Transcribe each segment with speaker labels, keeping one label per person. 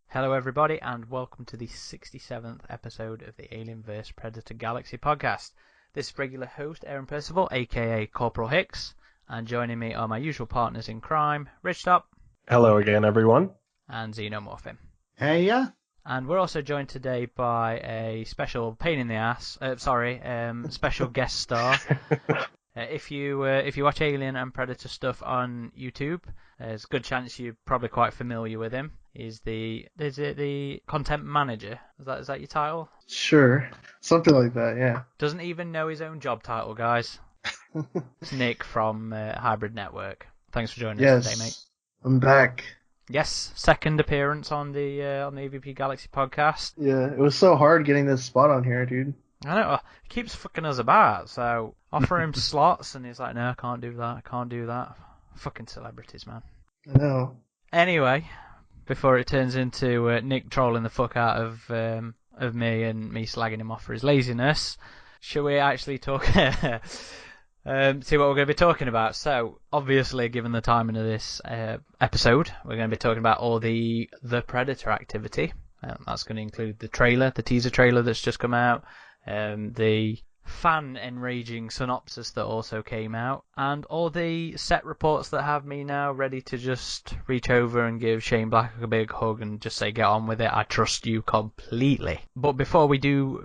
Speaker 1: Hello everybody and welcome to the 67th episode of the Alien vs Predator Galaxy podcast. This is regular host Aaron Percival, aka Corporal Hicks, and joining me are my usual partners in crime, Rich Top.
Speaker 2: Hello again, everyone.
Speaker 1: And Xenomorphin.
Speaker 3: Hey, yeah.
Speaker 1: And we're also joined today by a special pain in the ass, special guest star. If you watch Alien and Predator stuff on YouTube, there's a good chance you're probably quite familiar with him. He's the content manager. Is that your title?
Speaker 3: Sure. Something like that, yeah.
Speaker 1: Doesn't even know his own job title, guys. It's Nick from Hybrid Network. Thanks for joining us today, mate.
Speaker 3: I'm back.
Speaker 1: Yes, second appearance on the AvPGalaxy podcast.
Speaker 3: Yeah, it was so hard getting this spot on here, dude.
Speaker 1: I know, he keeps fucking us about, so offer him slots and he's like, no, I can't do that. Fucking celebrities, man.
Speaker 3: I know.
Speaker 1: Anyway, before it turns into Nick trolling the fuck out of me and me slagging him off for his laziness, shall we actually talk, see what we're going to be talking about? So, obviously, given the timing of this episode, we're going to be talking about all the Predator activity. That's going to include the teaser trailer that's just come out, the enraging synopsis that also came out, and all the set reports that have me now ready to just reach over and give Shane Black a big hug and just say, get on with it, I trust you completely. But before we do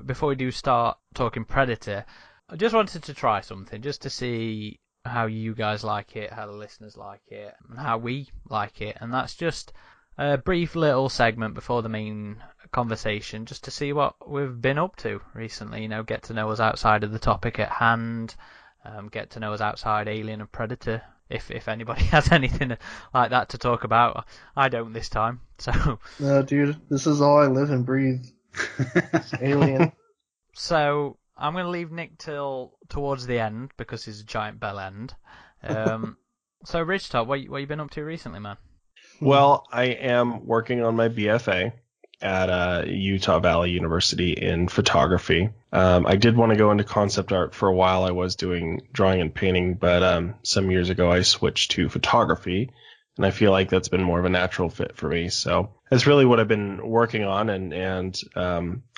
Speaker 1: start talking Predator, I just wanted to try something just to see how you guys like it, how the listeners like it, and how we like it, and that's just a brief little segment before the main conversation, just to see what we've been up to recently. Get to know us outside of the topic at hand, get to know us outside Alien and Predator, if anybody has anything like that to talk about. I don't this time, so...
Speaker 3: No, dude, this is all I live and breathe. It's Alien.
Speaker 1: So, I'm going to leave Nick till towards the end, because he's a giant bell end. So, Rich Top, what you been up to recently, man?
Speaker 2: Well, I am working on my BFA at Utah Valley University in photography. I did want to go into concept art for a while. I was doing drawing and painting, but some years ago I switched to photography, and I feel like that's been more of a natural fit for me. So that's really what I've been working on, and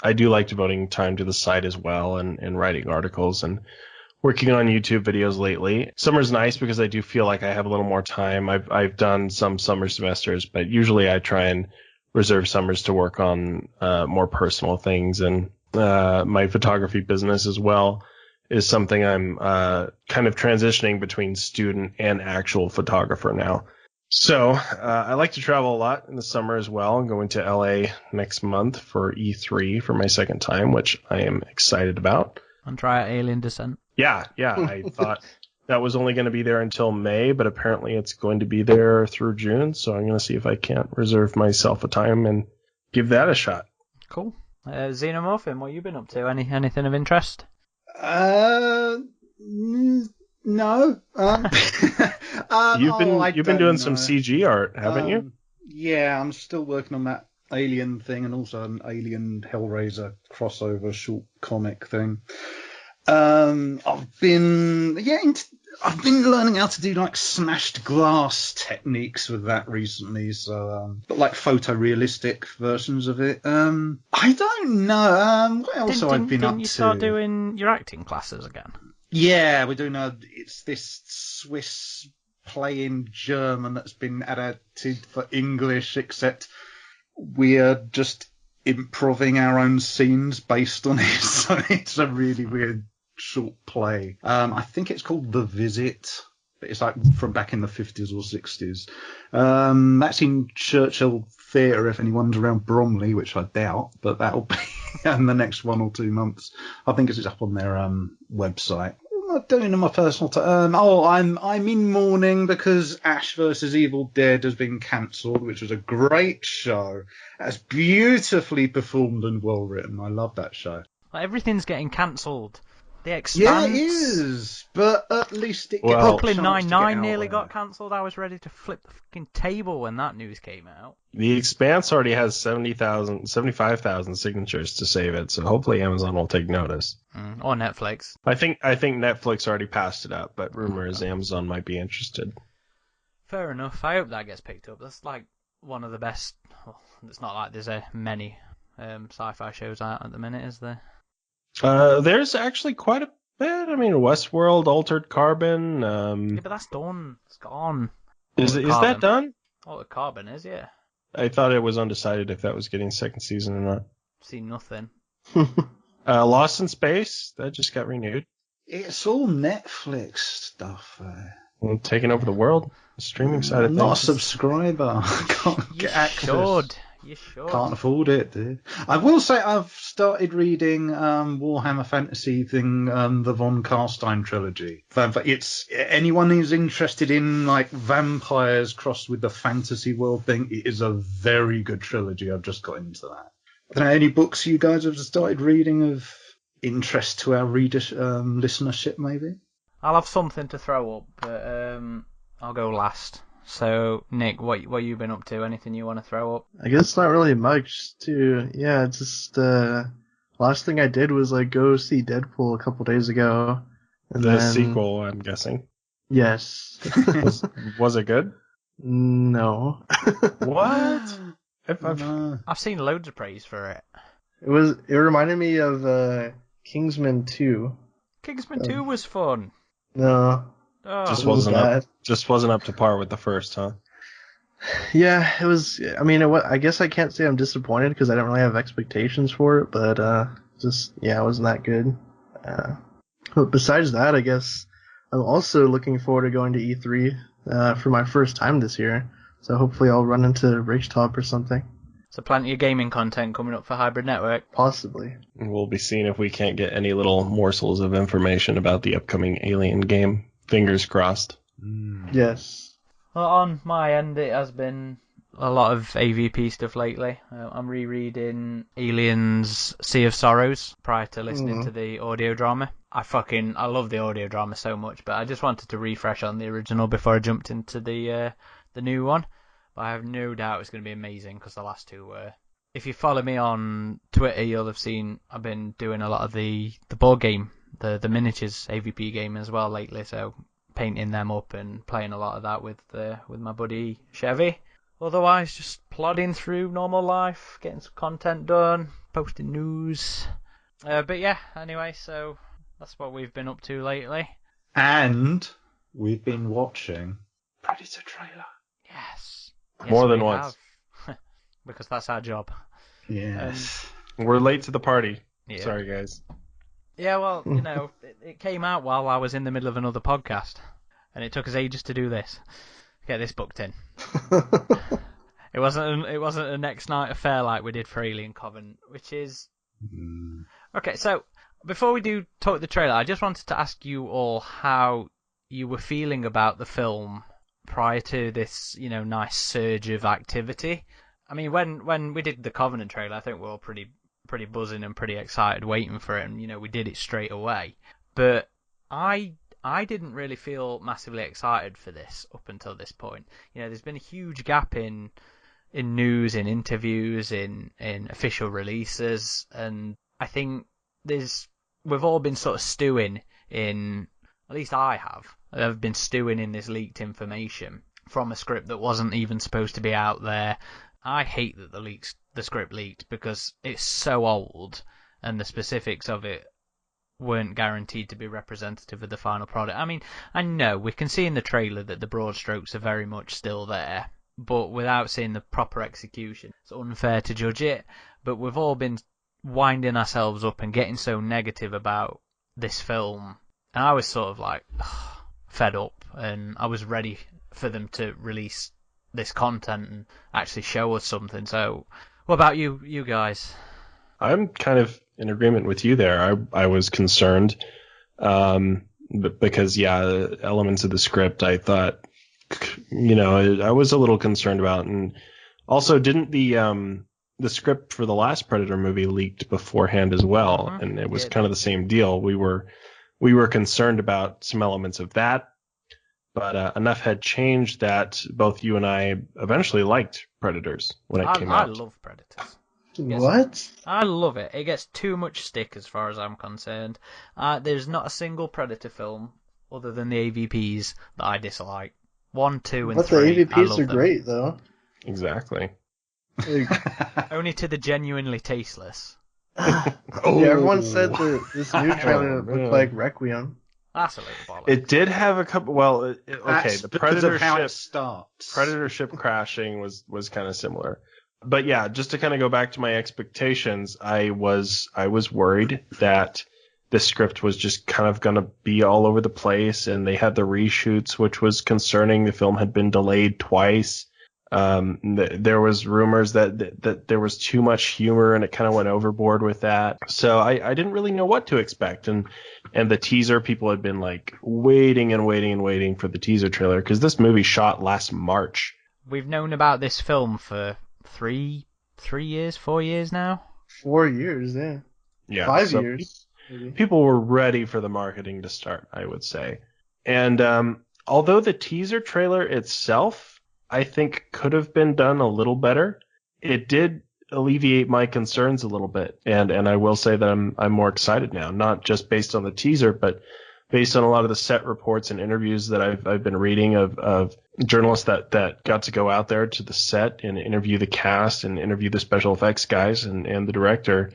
Speaker 2: I do like devoting time to the site as well, and writing articles and working on YouTube videos lately. Summer's nice because I do feel like I have a little more time. I've done some summer semesters, but usually I try and reserve summers to work on more personal things. And my photography business as well is something I'm kind of transitioning between student and actual photographer now. So I like to travel a lot in the summer as well. I'm going to LA next month for E3 for my second time, which I am excited about.
Speaker 1: And try out Alien Descent.
Speaker 2: Yeah. I thought that was only going to be there until May, but apparently it's going to be there through June. So I'm going to see if I can't reserve myself a time and give that a shot.
Speaker 1: Cool. Xenomorphin, what have you been up to? Anything of interest?
Speaker 3: No.
Speaker 2: You've been doing some CG art, haven't you?
Speaker 3: Yeah, I'm still working on that Alien thing and also an Alien Hellraiser crossover short comic thing. I've been learning how to do like smashed glass techniques with that recently, so but like photorealistic versions of it. I don't know. What else have I been up to?
Speaker 1: Didn't you start doing your acting classes again?
Speaker 3: Yeah, we're doing it's this Swiss play in German that's been adapted for English, except we're just improving our own scenes based on it, so it's a really weird short play. I think it's called The Visit, but it's like from back in the 50s or 60s. That's in Churchill Theatre if anyone's around Bromley, which I doubt, but that'll be in the next 1 or 2 months. I think it's up on their website. What am I doing in my personal time? I'm in mourning because Ash vs Evil Dead has been cancelled, which was a great show. That's beautifully performed and well written. I love that show.
Speaker 1: Everything's getting cancelled. The Expanse.
Speaker 3: Yeah, it is, but at least it gets
Speaker 1: Brooklyn Nine-Nine nearly got cancelled. I was ready to flip the fucking table when that news came out.
Speaker 2: The Expanse already has 75,000 signatures to save it, so hopefully Amazon will take notice.
Speaker 1: Or Netflix.
Speaker 2: I think Netflix already passed it up, but rumor is Amazon might be interested.
Speaker 1: Fair enough. I hope that gets picked up. That's like one of the best. Well, it's not like there's many sci-fi shows out at the minute, is there?
Speaker 2: There's actually quite a bit. I mean, Westworld, Altered Carbon.
Speaker 1: Yeah, but that's done. It's gone.
Speaker 2: Is that done?
Speaker 1: Altered Carbon is, yeah.
Speaker 2: I thought it was undecided if that was getting a second season or not.
Speaker 1: Seen nothing.
Speaker 2: Lost in Space, that just got renewed.
Speaker 3: It's all Netflix stuff.
Speaker 2: Well, taking over the world, the streaming side of things.
Speaker 3: I'm not a subscriber. I can't get access.
Speaker 1: You should.
Speaker 3: Can't afford it, dude. I will say I've started reading Warhammer Fantasy thing, the Von Carstein trilogy. It's anyone who's interested in like vampires crossed with the fantasy world thing. It is a very good trilogy. I've just got into that. Are there any books you guys have started reading of interest to our listenership? Maybe
Speaker 1: I'll have something to throw up, but I'll go last. So, Nick, what you been up to? Anything you want to throw up?
Speaker 4: I guess not really much. Just last thing I did was like go see Deadpool a couple days ago. And
Speaker 2: the sequel, I'm guessing.
Speaker 4: Yes.
Speaker 2: Was it good?
Speaker 4: No.
Speaker 2: What?
Speaker 1: I've seen loads of praise for it.
Speaker 4: It reminded me of Kingsman 2.
Speaker 1: Kingsman 2 was fun.
Speaker 4: No.
Speaker 1: Oh.
Speaker 2: Just wasn't up to par with the first, huh?
Speaker 4: Yeah, it was. I mean, I guess I can't say I'm disappointed because I don't really have expectations for it, but it wasn't that good. But besides that, I guess I'm also looking forward to going to E3 for my first time this year. So hopefully I'll run into Rachetop or something.
Speaker 1: So plenty of gaming content coming up for Hybrid Network.
Speaker 4: Possibly.
Speaker 2: We'll be seeing if we can't get any little morsels of information about the upcoming Alien game. Fingers crossed.
Speaker 4: Yes.
Speaker 1: Well, on my end, it has been a lot of AvP stuff lately. I'm rereading Alien's Sea of Sorrows prior to listening to the audio drama. I love the audio drama so much, but I just wanted to refresh on the original before I jumped into the new one. But I have no doubt it's going to be amazing because the last two were. If you follow me on Twitter, you'll have seen I've been doing a lot of the board game, the miniatures AvP game as well lately. So painting them up and playing a lot of that with my buddy Chevy. Otherwise, just plodding through normal life, getting some content done, posting news. But yeah, anyway, so that's what we've been up to lately.
Speaker 3: And we've been watching Predator trailer.
Speaker 1: Yes.
Speaker 2: More than once.
Speaker 1: Because that's our job.
Speaker 3: Yes.
Speaker 2: We're late to the party.
Speaker 1: Yeah.
Speaker 2: Sorry, guys.
Speaker 1: Yeah, well, it came out while I was in the middle of another podcast, and it took us ages to do this. Get this booked in. It wasn't a next night affair like we did for Alien Covenant, which is okay. So before we do talk the trailer, I just wanted to ask you all how you were feeling about the film prior to this, nice surge of activity. I mean, when we did the Covenant trailer, I think we were all pretty buzzing and pretty excited waiting for it, and we did it straight away. But I didn't really feel massively excited for this up until this point. There's been a huge gap in news, in interviews, in official releases, and I think we've all been sort of stewing in, at least I've been stewing in this leaked information from a script that wasn't even supposed to be out there. I hate that the script leaked because it's so old and the specifics of it weren't guaranteed to be representative of the final product. I mean, I know we can see in the trailer that the broad strokes are very much still there, but without seeing the proper execution, it's unfair to judge it. But we've all been winding ourselves up and getting so negative about this film, and I was sort of like fed up, and I was ready for them to release this content and actually show us something. So what about you guys?
Speaker 2: I'm kind of in agreement with you there. I was concerned because elements of the script I thought I was a little concerned about, and also didn't the script for the last Predator movie leaked beforehand as well, and it was kind of the same deal. We were concerned about some elements of that, but enough had changed that both you and I eventually liked Predators when it came out.
Speaker 1: I love Predators.
Speaker 4: What?
Speaker 1: I love it. It gets too much stick as far as I'm concerned. There's not a single Predator film other than the AVPs that I dislike. 1, 2, and 3.
Speaker 4: But the AVPs are great, though.
Speaker 2: Exactly.
Speaker 1: Only to the genuinely tasteless.
Speaker 4: Yeah, everyone said that this new trailer
Speaker 2: Oh,
Speaker 4: looked
Speaker 2: man.
Speaker 4: like Requiem.
Speaker 1: That's a load of bollocks.
Speaker 2: It did have a couple. Well, okay,
Speaker 3: That's
Speaker 2: the
Speaker 3: because
Speaker 2: Predator
Speaker 3: of how
Speaker 2: ship.
Speaker 3: it starts.
Speaker 2: Predator ship crashing was kind of similar. But yeah, just to kind of go back to my expectations, I was worried that the script was just kind of going to be all over the place, and they had the reshoots, which was concerning. The film had been delayed twice. There was rumors that there was too much humor, and it kind of went overboard with that. So I didn't really know what to expect. And the teaser, people had been like waiting and waiting and waiting for the teaser trailer, because this movie shot last March.
Speaker 1: We've known about this film for 4 years now.
Speaker 4: 4 years, yeah.
Speaker 2: Yeah,
Speaker 4: 5
Speaker 2: so
Speaker 4: years. Maybe.
Speaker 2: people were ready for the marketing to start, I would say. And although the teaser trailer itself, I think, could have been done a little better, it did alleviate my concerns a little bit. And I will say that I'm more excited now, not just based on the teaser, but based on a lot of the set reports and interviews that I've been reading of journalists that got to go out there to the set and interview the cast and interview the special effects guys and the director,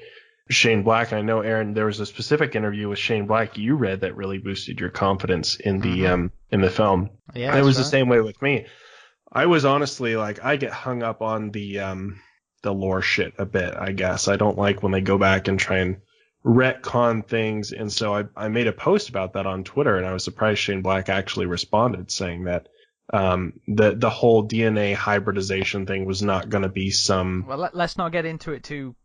Speaker 2: Shane Black. I know, Aaron, there was a specific interview with Shane Black you read that really boosted your confidence in the film.
Speaker 1: Yeah,
Speaker 2: and it was
Speaker 1: right.
Speaker 2: the same way with me. I was honestly like, I get hung up on the lore shit a bit, I guess. I don't like when they go back and try and retcon things, and so I made a post about that on Twitter, and I was surprised Shane Black actually responded, saying that the whole DNA hybridization thing was not going to be some.
Speaker 1: Well, let's not get into it too.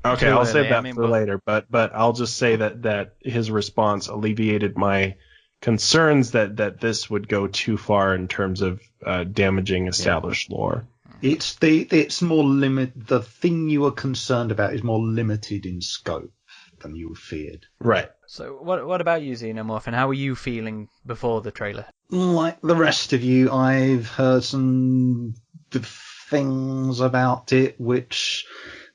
Speaker 2: Okay,
Speaker 1: too
Speaker 2: I'll
Speaker 1: early.
Speaker 2: save that
Speaker 1: I mean,
Speaker 2: for later, but I'll just say that his response alleviated my concerns that this would go too far in terms of damaging established lore.
Speaker 3: It's more limit. The thing you are concerned about is more limited in scope than you feared.
Speaker 2: Right.
Speaker 1: So what about you, Xenomorph, and how were you feeling before the trailer?
Speaker 3: Like the rest of you, I've heard some things about it which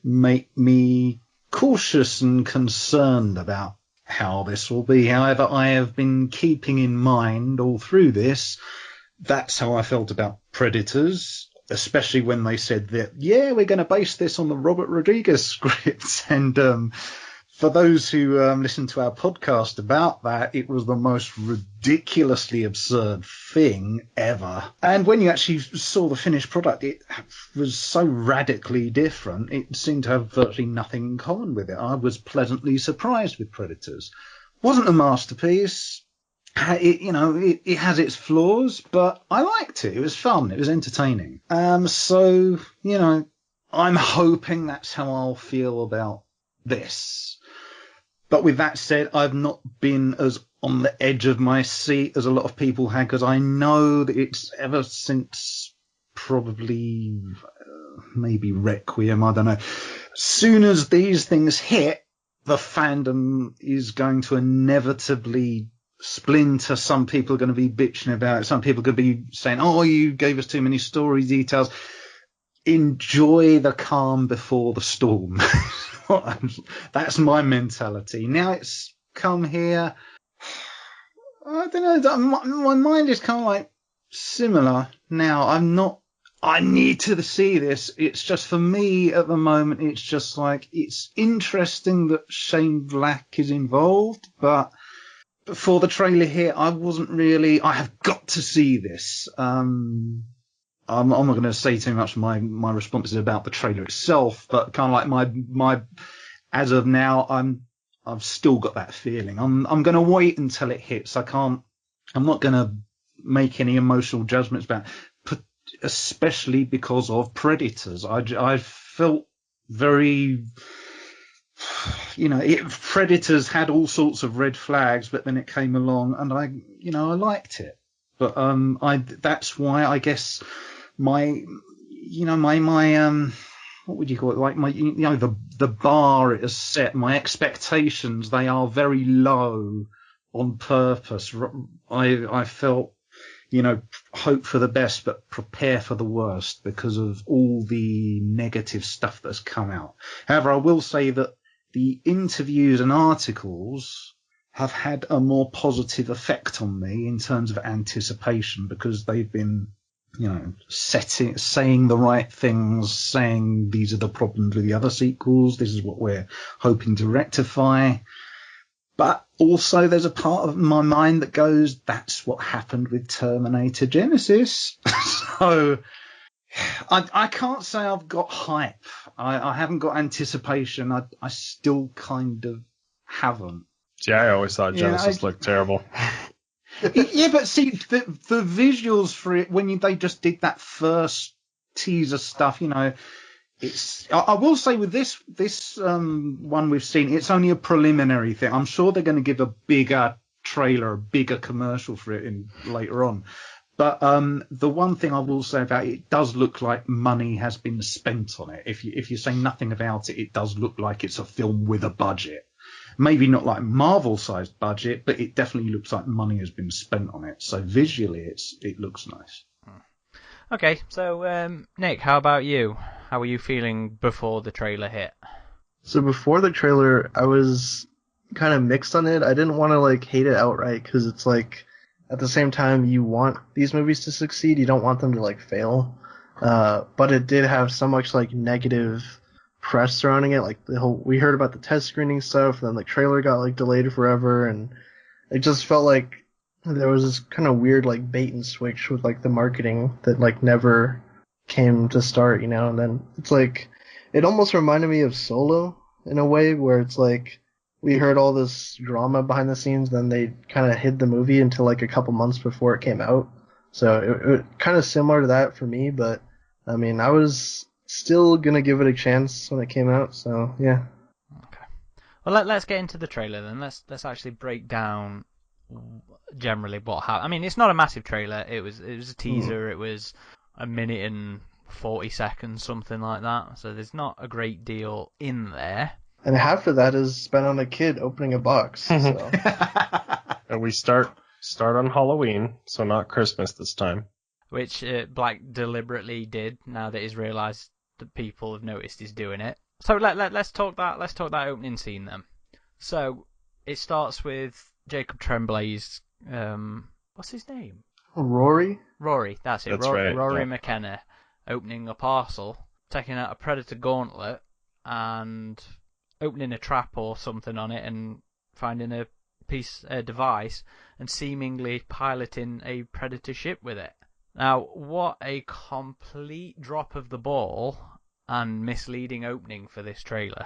Speaker 3: make me cautious and concerned about how this will be. However, I have been keeping in mind all through this, that's how I felt about Predators, especially when they said that, yeah, we're going to base this on the Robert Rodriguez script. And for those who listen to our podcast about that, it was the most ridiculously absurd thing ever. And when you actually saw the finished product, it was so radically different. It seemed to have virtually nothing in common with it. I was pleasantly surprised with Predators. Wasn't a masterpiece. It has its flaws, but I liked it. It was fun. It was entertaining. So, I'm hoping that's how I'll feel about this. But with that said, I've not been as on the edge of my seat as a lot of people had, because I know that it's ever since probably maybe Requiem, I don't know. Soon as these things hit, the fandom is going to inevitably splinter. Some people are going to be bitching about it. Some people could be saying, oh, you gave us too many story details. Enjoy the calm before the storm. That's my mentality. Now it's come here. I don't know. My mind is kind of like similar now. I need to see this. It's just, for me at the moment, it's just like, it's interesting that Shane Black is involved, but before the trailer here, I have got to see this. I'm not going to say too much. My responses about the trailer itself, but kind of like my as of now, I've still got that feeling. I'm going to wait until it hits. I'm not going to make any emotional judgments about it, especially because of Predators. I felt very, Predators had all sorts of red flags, but then it came along and I liked it. But that's why I guess my what would you call it? Like the bar is set. My expectations, they are very low on purpose. I felt, hope for the best, but prepare for the worst because of all the negative stuff that's come out. However, I will say that the interviews and articles have had a more positive effect on me in terms of anticipation, because they've been saying the right things, saying these are the problems with the other sequels, this is what we're hoping to rectify. But also there's a part of my mind that goes, that's what happened with Terminator Genesis. So I can't say I've got hype. I haven't got anticipation. I still kind of haven't.
Speaker 2: Yeah, I always thought Genesis looked terrible.
Speaker 3: Yeah, but see, the visuals for it, when they just did that first teaser stuff, it's. I will say with this one we've seen, it's only a preliminary thing. I'm sure they're going to give a bigger trailer, a bigger commercial for it later on. But the one thing I will say about it does look like money has been spent on it. If you say nothing about it, it does look like it's a film with a budget. Maybe not like Marvel-sized budget, but it definitely looks like money has been spent on it. So visually, it looks nice.
Speaker 1: Okay, so Nick, how about you? How were you feeling before the trailer hit?
Speaker 4: So before the trailer, I was kind of mixed on it. I didn't want to hate it outright because it's at the same time you want these movies to succeed, you don't want them to fail. But it did have so much negative press surrounding it, we heard about the test screening stuff, and then the trailer got delayed forever, and it just felt like there was this kind of weird bait and switch with the marketing that never came to start, and then it's it almost reminded me of Solo in a way where it's we heard all this drama behind the scenes, then they kind of hid the movie until a couple months before it came out. So it kind of similar to that for me, but I mean I was still gonna give it a chance when it came out, so yeah.
Speaker 1: Okay. Well, let's get into the trailer then. Let's actually break down generally what happened. I mean, it's not a massive trailer. It was a teaser. It was a minute and 40 seconds, something like that. So there's not a great deal in there.
Speaker 4: And half of that is spent on a kid opening a box. So.
Speaker 2: And we start on Halloween, so not Christmas this time.
Speaker 1: Which Black deliberately did. Now that he's realised that people have noticed he's doing it. So let's talk that opening scene then. So it starts with Jacob Tremblay's what's his name?
Speaker 4: Rory,
Speaker 1: that's it.
Speaker 2: That's right.
Speaker 1: Rory
Speaker 2: Yeah.
Speaker 1: McKenna opening a parcel, taking out a Predator gauntlet, and opening a trap or something on it, and finding a device, and seemingly piloting a Predator ship with it. Now, what a complete drop of the ball and misleading opening for this trailer.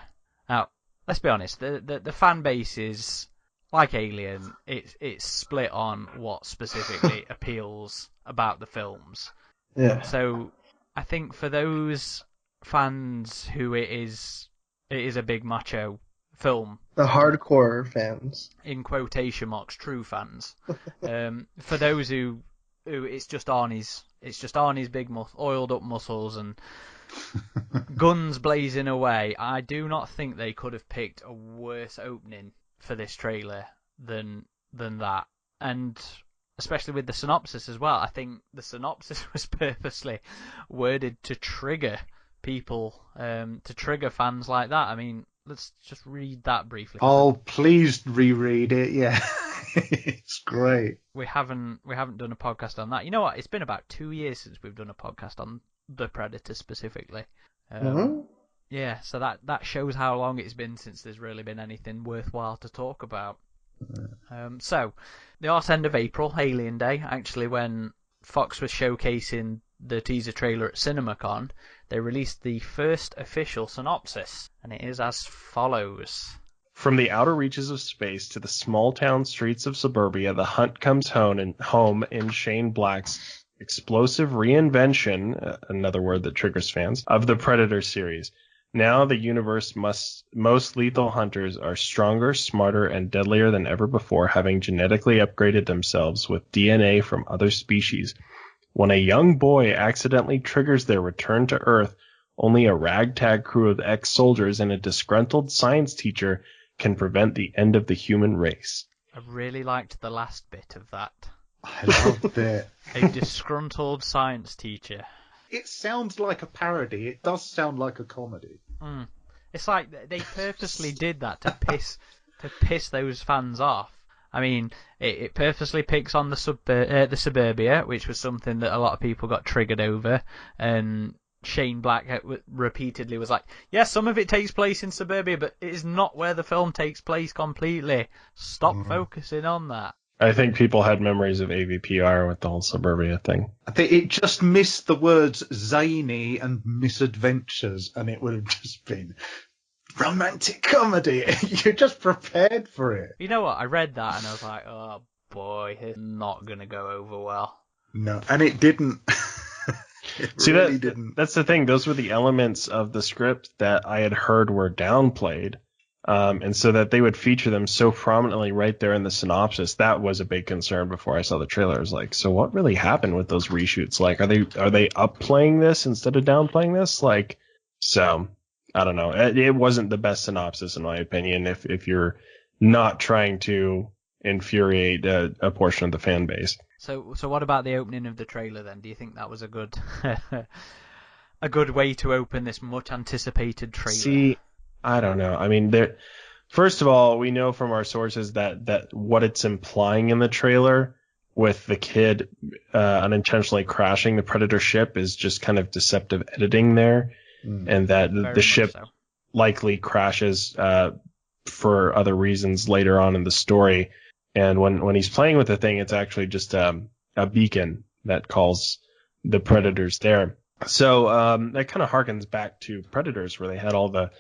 Speaker 1: Now, let's be honest, the fan base is, like Alien, it's split on what specifically appeals about the films.
Speaker 4: Yeah.
Speaker 1: So, I think for those fans who it is a big macho film.
Speaker 4: The hardcore fans.
Speaker 1: In quotation marks, true fans. For those who it's just Arnie's big oiled up muscles and guns blazing away. I do not think they could have picked a worse opening for this trailer than that. And especially with the synopsis as well. I think the synopsis was purposely worded to trigger people, to trigger fans like that. I mean, let's just read that briefly.
Speaker 3: Oh, please reread it. Yeah. It's great.
Speaker 1: We haven't done a podcast on that. You know what? It's been about 2 years since we've done a podcast on the Predator specifically. Yeah, so that shows how long it's been since there's really been anything worthwhile to talk about. So, the arse end of April, Alien Day, actually, when Fox was showcasing the teaser trailer at CinemaCon, they released the first official synopsis, and it is as follows.
Speaker 2: From the outer reaches of space to the small-town streets of suburbia, the hunt comes home in Shane Black's explosive reinvention, another word that triggers fans, of the Predator series. Now the universe's most lethal hunters are stronger, smarter, and deadlier than ever before, having genetically upgraded themselves with DNA from other species. When a young boy accidentally triggers their return to Earth, only a ragtag crew of ex-soldiers and a disgruntled science teacher can prevent the end of the human race.
Speaker 1: I really liked the last bit of that.
Speaker 3: I loved it.
Speaker 1: A disgruntled science teacher.
Speaker 3: It sounds like a parody. It does sound like a comedy.
Speaker 1: It's like they purposely did that to piss those fans off. I mean, it purposely picks on the suburbia, which was something that a lot of people got triggered over, and Shane Black repeatedly was like, yes, some of it takes place in suburbia, but it is not where the film takes place completely. Stop focusing on that.
Speaker 2: I think people had memories of AvPR with the whole suburbia thing.
Speaker 3: I think it just missed the words zany and misadventures, and it would have just been romantic comedy. You're just prepared for it.
Speaker 1: You know what? I read that and I was like, oh boy, it's not going to go over well.
Speaker 3: No, and it didn't.
Speaker 2: See, really didn't. That's the thing. Those were the elements of the script that I had heard were downplayed. And so that they would feature them so prominently right there in the synopsis, that was a big concern before I saw the trailer. I was like, so what really happened with those reshoots? Like, are they upplaying this instead of downplaying this? Like, so I don't know. It wasn't the best synopsis in my opinion. If you're not trying to infuriate a portion of the fan base.
Speaker 1: So what about the opening of the trailer then? Do you think that was a good a good way to open this much anticipated trailer?
Speaker 2: See, I don't know. I mean, first of all, we know from our sources that what it's implying in the trailer with the kid unintentionally crashing the Predator ship is just kind of deceptive editing there, and that the ship likely crashes for other reasons later on in the story. And when he's playing with the thing, it's actually just a beacon that calls the Predators there. So that kind of harkens back to Predators, where they had all the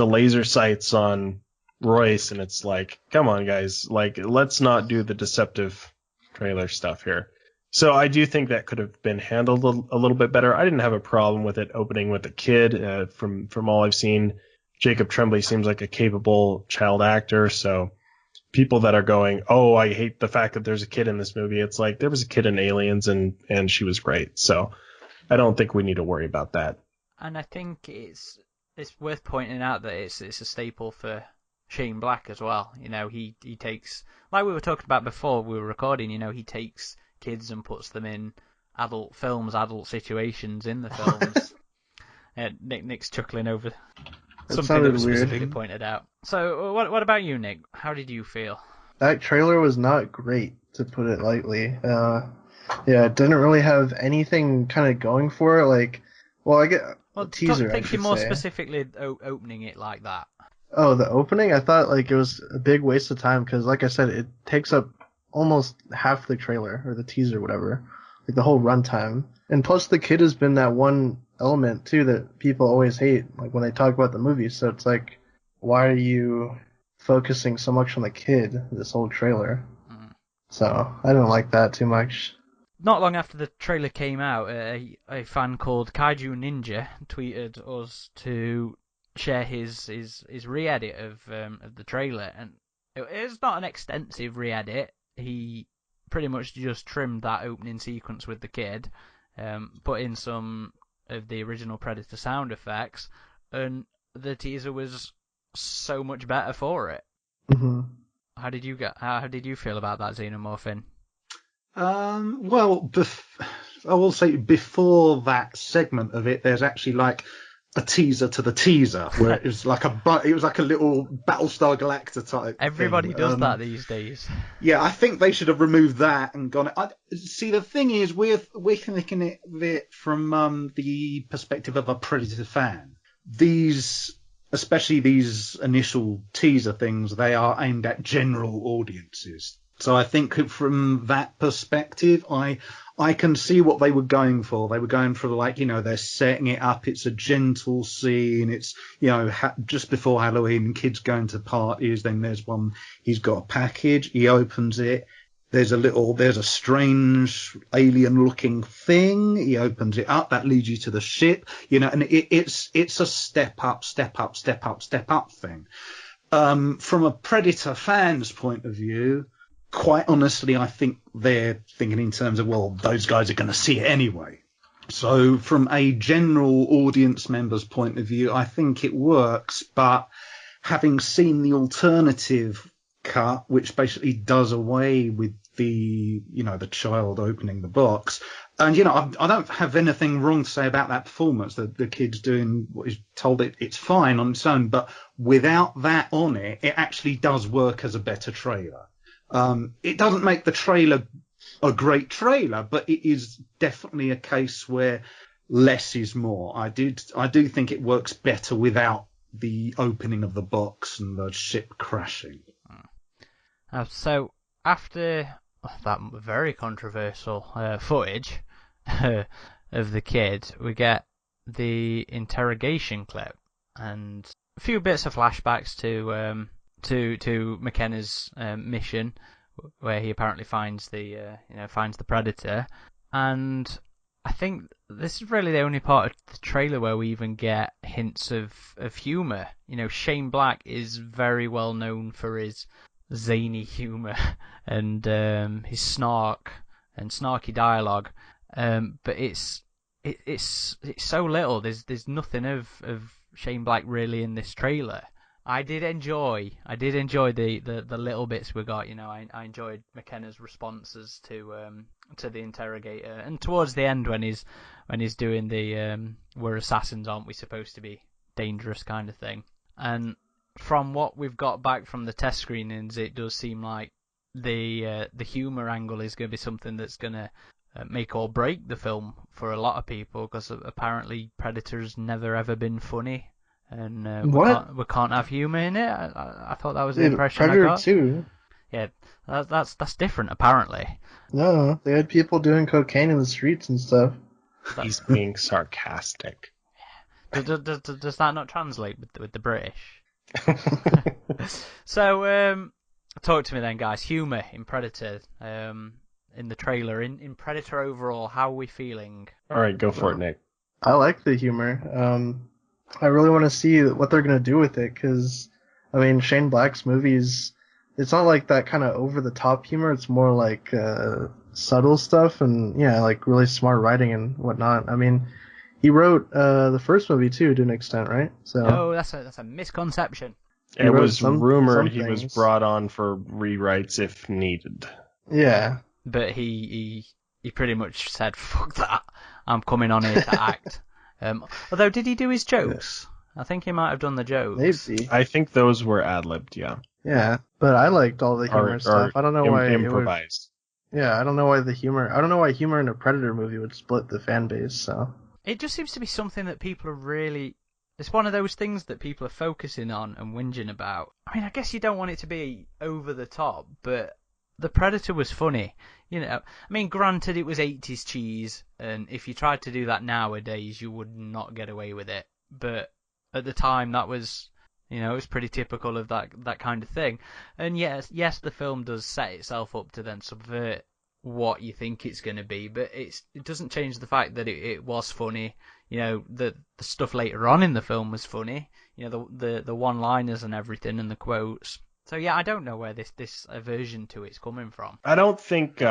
Speaker 2: laser sights on Royce, and it's like, come on, guys, like, let's not do the deceptive trailer stuff here. So I do think that could have been handled a little bit better. I didn't have a problem with it opening with a kid. From all I've seen, Jacob Tremblay seems like a capable child actor, so people that are going, oh, I hate the fact that there's a kid in this movie, it's like, there was a kid in Aliens and she was great. So I don't think we need to worry about that.
Speaker 1: And I think it's worth pointing out that it's a staple for Shane Black as well. You know, he takes, like we were talking about before we were recording, you know, he takes kids and puts them in adult films, adult situations in the films. Nick's chuckling over something that was specifically pointed out. So what about you, Nick? How did you feel?
Speaker 4: That trailer was not great, to put it lightly. It didn't really have anything kind of going for it. Like, well, I get a teaser.
Speaker 1: Thinking more specifically, opening it like that.
Speaker 4: Oh, the opening? I thought like it was a big waste of time because, like I said, it takes up almost half the trailer or the teaser, whatever, like the whole runtime. And plus, the kid has been that one element too that people always hate, like when they talk about the movie. So it's like, why are you focusing so much on the kid this whole trailer? So I don't like that too much.
Speaker 1: Not long after the trailer came out, a fan called Kaiju Ninja tweeted us to share his re-edit of the trailer, and it's not an extensive re-edit. He pretty much just trimmed that opening sequence with the kid, put in some of the original Predator sound effects, and the teaser was so much better for it.
Speaker 4: Mm-hmm.
Speaker 1: How did you feel about that, Xenomorphin?
Speaker 3: Well, I will say before that segment of it, there's actually like a teaser to the teaser where it was like a little Battlestar Galactica type.
Speaker 1: Everybody
Speaker 3: thing.
Speaker 1: does that these days.
Speaker 3: Yeah, I think they should have removed that and gone. See, the thing is, we're thinking of it from the perspective of a Predator fan. Especially these initial teaser things, they are aimed at general audiences. So I think from that perspective, I can see what they were going for. They were going for, like, you know, they're setting it up. It's a gentle scene. It's, you know, just before Halloween, kids going to parties. Then there's one, he's got a package. He opens it. There's a strange alien looking thing. He opens it up. That leads you to the ship, you know, and it's a step up thing. From a Predator fan's point of view, quite honestly, I think they're thinking in terms of, well, those guys are going to see it anyway. So from a general audience member's point of view, I think it works. But having seen the alternative cut, which basically does away with the child opening the box, and, you know, I don't have anything wrong to say about that performance. The kid's doing what he's told. It's fine on its own, but without that on it, it actually does work as a better trailer. It doesn't make the trailer a great trailer, but it is definitely a case where less is more. I do think it works better without the opening of the box and the ship crashing.
Speaker 1: So after that very controversial footage of the kid, we get the interrogation clip and a few bits of flashbacks to McKenna's mission, where he apparently finds the predator. And I think this is really the only part of the trailer where we even get hints of humour. Shane Black is very well known for his zany humour and his snark and snarky dialogue, but it's so little. There's nothing of Shane Black really in this trailer. I did enjoy the little bits we got. I enjoyed McKenna's responses to the interrogator, and towards the end when he's doing the we're assassins, aren't we supposed to be dangerous kind of thing. And from what we've got back from the test screenings, it does seem like the humour angle is going to be something that's going to make or break the film for a lot of people, because apparently Predator's never ever been funny, and we can't have humour in it. I thought that was the impression
Speaker 4: Predator
Speaker 1: I got.
Speaker 4: 2.
Speaker 1: Yeah, that's different apparently.
Speaker 4: No, they had people doing cocaine in the streets and stuff.
Speaker 2: He's being sarcastic.
Speaker 1: Does that not translate with the British? So, talk to me then, guys. Humour in Predator, in the trailer, in Predator overall. How are we feeling?
Speaker 2: All right, go for it, Nick.
Speaker 4: I like the humor. I really want to see what they're gonna do with it, because, I mean, Shane Black's movies, it's not like that kind of over the top humor. It's more like subtle stuff and like really smart writing and whatnot. I mean, he wrote the first movie too, to an extent, right? So.
Speaker 1: No, that's a misconception.
Speaker 2: It was rumored he was brought on for rewrites if needed.
Speaker 4: Yeah.
Speaker 1: But he pretty much said, "Fuck that! I'm coming on here to act." Although, did he do his jokes? I think he might have done the jokes.
Speaker 4: Maybe.
Speaker 2: I think those were ad-libbed, yeah.
Speaker 4: Yeah, but I liked all the humor stuff. I don't know why
Speaker 2: improvised.
Speaker 4: I don't know why humor in a Predator movie would split the fan base. So
Speaker 1: it just seems to be something that people are really. It's one of those things that people are focusing on and whinging about. I mean, I guess you don't want it to be over the top, but the Predator was funny. I mean, granted, it was 80s cheese, and if you tried to do that nowadays, you would not get away with it. But at the time, that was, it was pretty typical of that kind of thing. And yes, the film does set itself up to then subvert what you think it's going to be, but it doesn't change the fact that it was funny. The stuff later on in the film was funny. The one-liners and everything and the quotes. So yeah, I don't know where this aversion to it's coming from.
Speaker 2: I don't think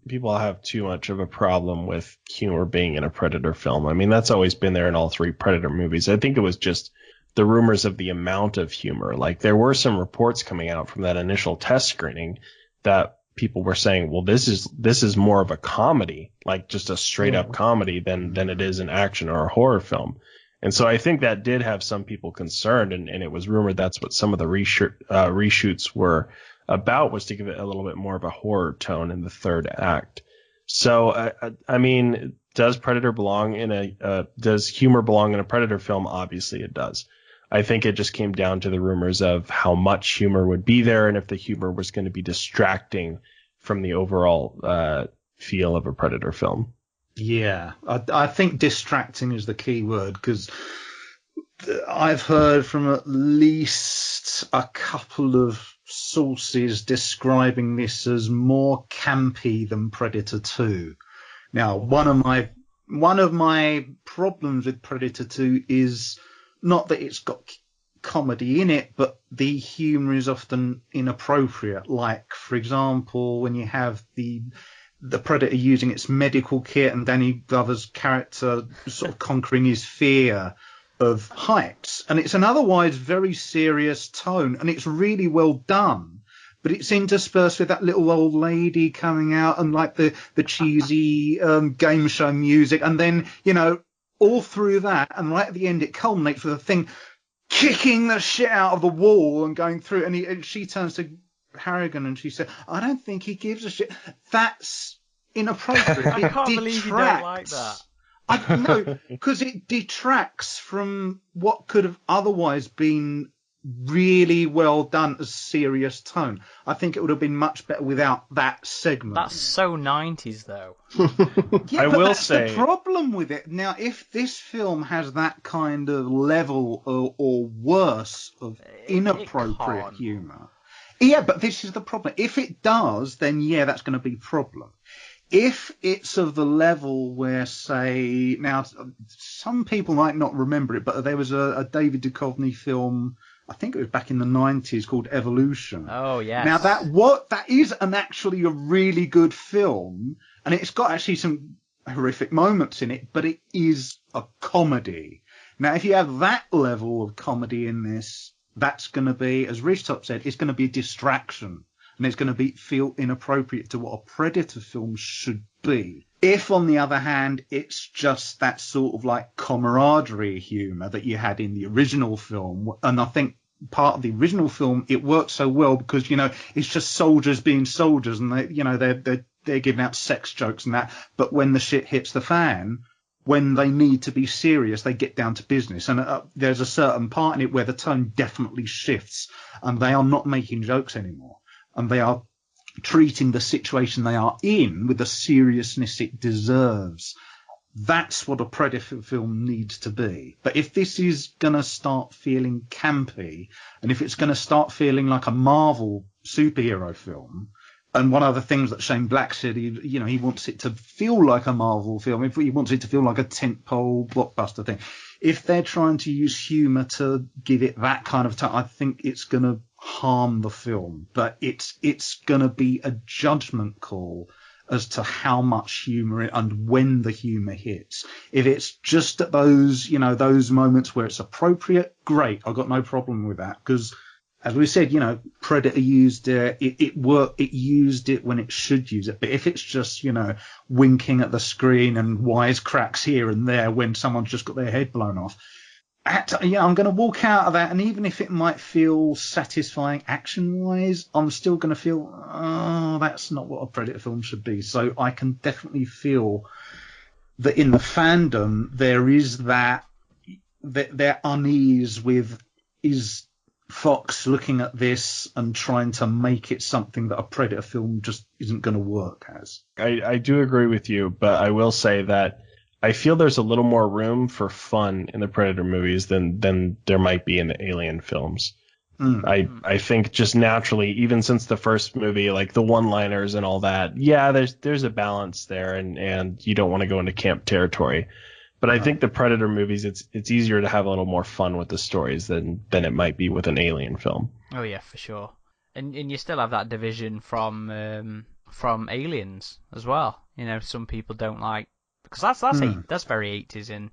Speaker 2: people have too much of a problem with humor being in a Predator film. I mean, that's always been there in all three Predator movies. I think it was just the rumors of the amount of humor. Like, there were some reports coming out from that initial test screening that people were saying, well, this is more of a comedy, like just a straight up comedy than it is an action or a horror film. And so I think that did have some people concerned, and it was rumored that's what some of the reshoots were about, was to give it a little bit more of a horror tone in the third act. So, I mean, does humor belong in a Predator film? Obviously it does. I think it just came down to the rumors of how much humor would be there, and if the humor was going to be distracting from the overall feel of a Predator film.
Speaker 3: Yeah, I think distracting is the key word, because I've heard from at least a couple of sources describing this as more campy than Predator 2. Now, one of my problems with Predator 2 is not that it's got comedy in it, but the humour is often inappropriate. Like, for example, when you have the Predator using its medical kit and Danny Glover's character sort of conquering his fear of heights. And it's an otherwise very serious tone, and it's really well done. But it's interspersed with that little old lady coming out and like the cheesy game show music. And then, all through that, and right at the end, it culminates with a thing kicking the shit out of the wall and going through. And she turns to Harrigan, and she said, "I don't think he gives a shit." That's inappropriate.
Speaker 1: I can't believe you don't like that.
Speaker 3: No, because it detracts from what could have otherwise been really well done as serious tone. I think it would have been much better without that segment.
Speaker 1: That's so 90s, though.
Speaker 3: Yeah,
Speaker 2: I
Speaker 3: but
Speaker 2: will
Speaker 3: that's
Speaker 2: say
Speaker 3: the problem with it. Now, if this film has that kind of level or worse of inappropriate humour, yeah, but this is the problem. If it does, then yeah, that's going to be a problem. If it's of the level where, say, now some people might not remember it, but there was a David Duchovny film, I think it was back in the 90s, called Evolution.
Speaker 1: Oh, yes.
Speaker 3: Now that is actually a really good film, and it's got actually some horrific moments in it, but it is a comedy. Now, if you have that level of comedy in this, that's going to be, as Riztop said, it's going to be a distraction. And it's going to feel inappropriate to what a Predator film should be. If, on the other hand, it's just that sort of like camaraderie humour that you had in the original film, and I think part of the original film, it works so well because, you know, it's just soldiers being soldiers, and they, you know, they're giving out sex jokes and that. But when the shit hits the fan, when they need to be serious, they get down to business. And there's a certain part in it where the tone definitely shifts, and they are not making jokes anymore. And they are treating the situation they are in with the seriousness it deserves. That's what a Predator film needs to be. But if this is going to start feeling campy, and if it's going to start feeling like a Marvel superhero film, and one of the things that Shane Black said, he wants it to feel like a Marvel film, if he wants it to feel like a tentpole blockbuster thing. If they're trying to use humour to give it that kind of time, I think it's going to harm the film. But it's going to be a judgment call as to how much humour and when the humour hits. If it's just at those moments where it's appropriate, great. I've got no problem with that, because as we said, Predator used it. It worked. It used it when it should use it. But if it's just, winking at the screen and wisecracks here and there when someone's just got their head blown off, I'm going to walk out of that. And even if it might feel satisfying action-wise, I'm still going to feel, oh, that's not what a Predator film should be. So I can definitely feel that in the fandom there is that their unease with, is Fox looking at this and trying to make it something that a Predator film just isn't going to work as.
Speaker 2: I do agree with you, but I will say that I feel there's a little more room for fun in the Predator movies than there might be in the Alien films. I think just naturally, even since the first movie, like the one-liners and all that, yeah, there's a balance there, and you don't want to go into camp territory. But I think the Predator movies, it's easier to have a little more fun with the stories than it might be with an Alien film.
Speaker 1: Oh yeah, for sure. And you still have that division from Aliens as well. Some people don't like, because that's very 80s in,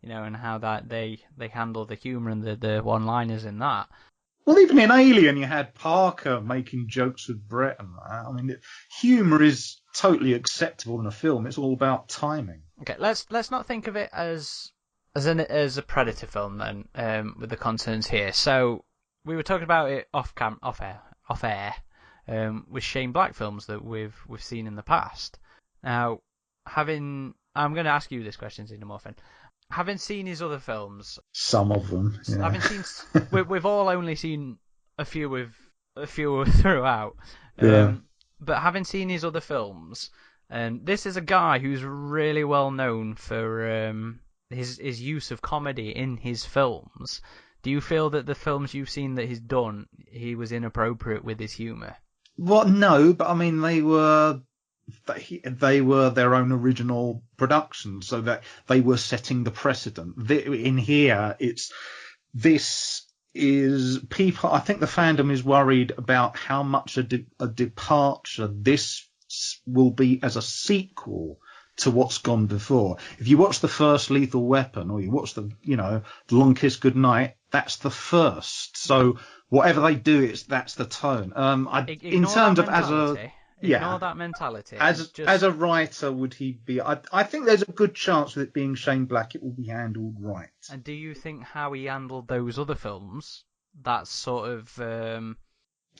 Speaker 1: and how that they handle the humour and the one-liners in that.
Speaker 3: Well, even in Alien, you had Parker making jokes with Brett and that. I mean, humour is totally acceptable in a film. It's all about timing.
Speaker 1: Okay, let's not think of it as a Predator film then, with the concerns here. So we were talking about it off air, with Shane Black films that we've seen in the past. Now, I'm going to ask you this question, Xenomorphin. Having seen his other films,
Speaker 3: some of them, yeah.
Speaker 1: Having seen, we've all only seen a few throughout.
Speaker 3: Yeah.
Speaker 1: But having seen his other films, and this is a guy who's really well known for his use of comedy in his films. Do you feel that the films you've seen that he's done, he was inappropriate with his humour?
Speaker 3: Well, no, but I mean they were their own original productions, so that they were setting the precedent. In here, this is people. I think the fandom is worried about how much a departure this will be as a sequel to what's gone before. If you watch the first Lethal Weapon, or you watch the Long Kiss Goodnight, that's the first. So whatever they do, that's the tone. In terms of
Speaker 1: Ignore that mentality.
Speaker 3: As a writer, would he be? I think there's a good chance with it being Shane Black, it will be handled right.
Speaker 1: And do you think how he handled those other films, that's sort of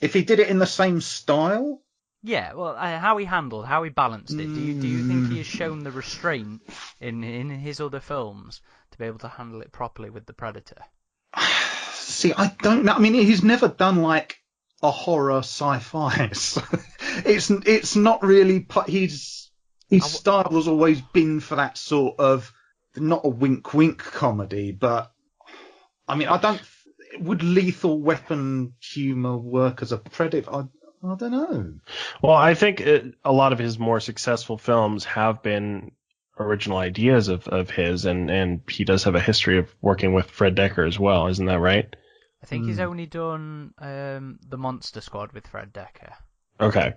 Speaker 3: If he did it in the same style,
Speaker 1: Yeah, well, how he balanced it. Do you think he has shown the restraint in his other films to be able to handle it properly with the Predator?
Speaker 3: see, I don't know. I mean, he's never done like a horror sci-fi. So it's not really. His style has always been for that sort of not a wink comedy, but I mean, I don't. Would Lethal Weapon humor work as a Predator? I don't know.
Speaker 2: Well, I think a lot of his more successful films have been original ideas of his, and he does have a history of working with Fred Dekker as well, isn't that right?
Speaker 1: I think he's only done the Monster Squad with Fred Dekker.
Speaker 2: Okay.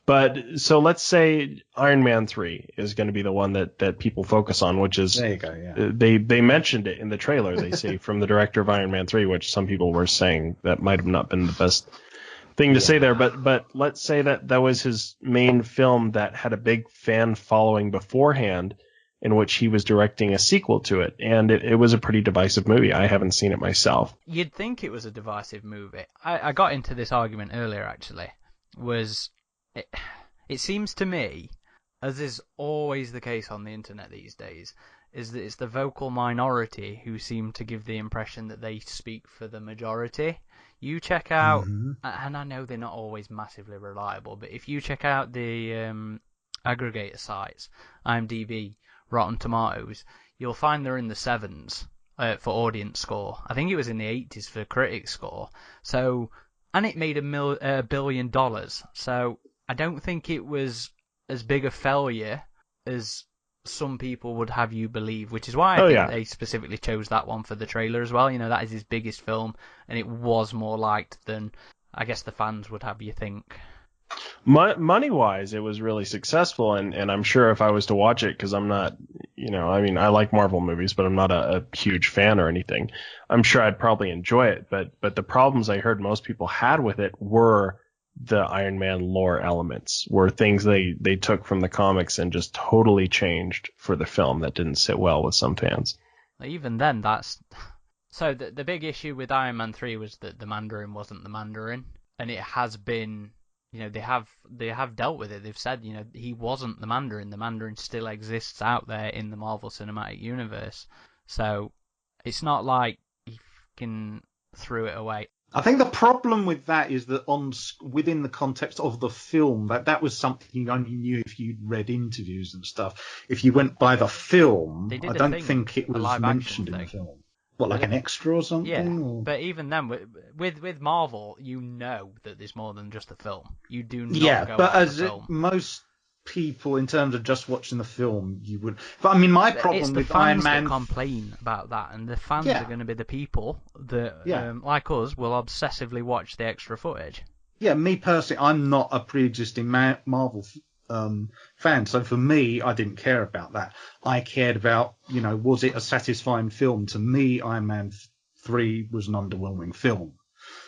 Speaker 2: But so let's say Iron Man 3 is going to be the one that people focus on, which is,
Speaker 3: there you go, yeah.
Speaker 2: They mentioned it in the trailer, they say, from the director of Iron Man 3, which some people were saying that might have not been the best thing to say there. But let's say that was his main film that had a big fan following beforehand, in which he was directing a sequel to it. And it was a pretty divisive movie. I haven't seen it myself.
Speaker 1: You'd think it was a divisive movie. I got into this argument earlier, actually. It seems to me, as is always the case on the internet these days, is that it's the vocal minority who seem to give the impression that they speak for the majority. You check out, and I know they're not always massively reliable, but if you check out the aggregator sites, IMDb, Rotten Tomatoes, you'll find they're in the 7s for audience score. I think it was in the 80s for critic score. So, and it made $1 billion. So I don't think it was as big a failure as some people would have you believe, which is why I think they specifically chose that one for the trailer as well. You know, that is his biggest film, and it was more liked than I guess the fans would have you think.
Speaker 2: Money-wise, it was really successful, and I'm sure if I was to watch it, because I'm not, I mean, I like Marvel movies, but I'm not a huge fan or anything, I'm sure I'd probably enjoy it, but the problems I heard most people had with it were the Iron Man lore elements, were things they took from the comics and just totally changed for the film that didn't sit well with some fans.
Speaker 1: Even then, that's... So the big issue with Iron Man 3 was that the Mandarin wasn't the Mandarin, and it has been... they have dealt with it. They've said, he wasn't the Mandarin. The Mandarin still exists out there in the Marvel Cinematic Universe. So it's not like he fucking threw it away.
Speaker 3: I think the problem with that is that within the context of the film, that was something you only knew if you'd read interviews and stuff. If you went by the film, I don't think it was mentioned in the film. What, like an extra or something?
Speaker 1: Yeah,
Speaker 3: or?
Speaker 1: But even then, with Marvel, you know that there's more than just a film. You do not go
Speaker 3: but
Speaker 1: as film.
Speaker 3: Most people, in terms of just watching the film, you would... But I mean, my problem with Iron Man...
Speaker 1: It's the fans that complain about that, and the fans are going to be the people that, like us, will obsessively watch the extra footage. Yeah,
Speaker 3: me personally, I'm not a pre-existing Marvel fan, so for me, I didn't care about that. I cared about, was it a satisfying film? To me, Iron Man 3 was an underwhelming film.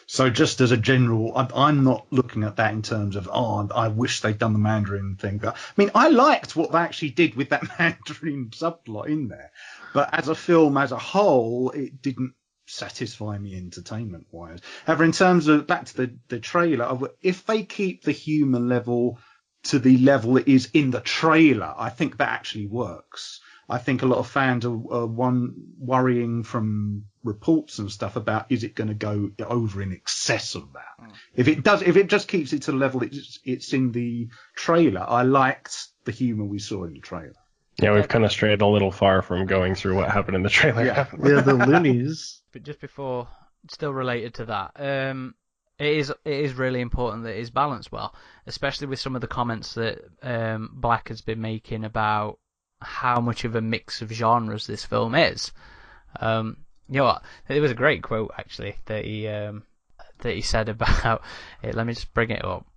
Speaker 3: So just as a general, I'm not looking at that in terms of, I wish they'd done the Mandarin thing. But, I mean, I liked what they actually did with that Mandarin subplot in there. But as a film as a whole, it didn't satisfy me entertainment-wise. However, in terms of, back to the trailer, if they keep the humour level to the level it is in the trailer, I think that actually works. I think a lot of fans are worrying from reports and stuff about, is it going to go over in excess of that? If it just keeps it to the level it's in the trailer, I liked the humour we saw in the trailer.
Speaker 2: Yeah, we've kind of strayed a little far from going through what happened in the trailer.
Speaker 4: Yeah, the loonies.
Speaker 1: But just before, still related to that, it is really important that it is balanced well, especially with some of the comments that Black has been making about how much of a mix of genres this film is. You know what? There was a great quote actually that he said about it. Let me just bring it up.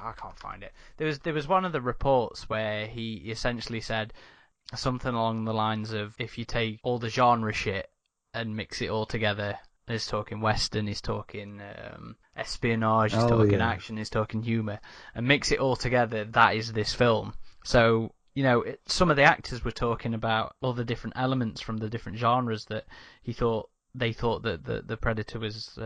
Speaker 1: I can't find it. There was one of the reports where he essentially said something along the lines of, if you take all the genre shit and mix it all together He's talking western, he's talking espionage, he's
Speaker 3: Oh,
Speaker 1: talking
Speaker 3: yeah.
Speaker 1: action, he's talking humour, and mix it all together. That is this film. So some of the actors were talking about all the different elements from the different genres that they thought that the Predator was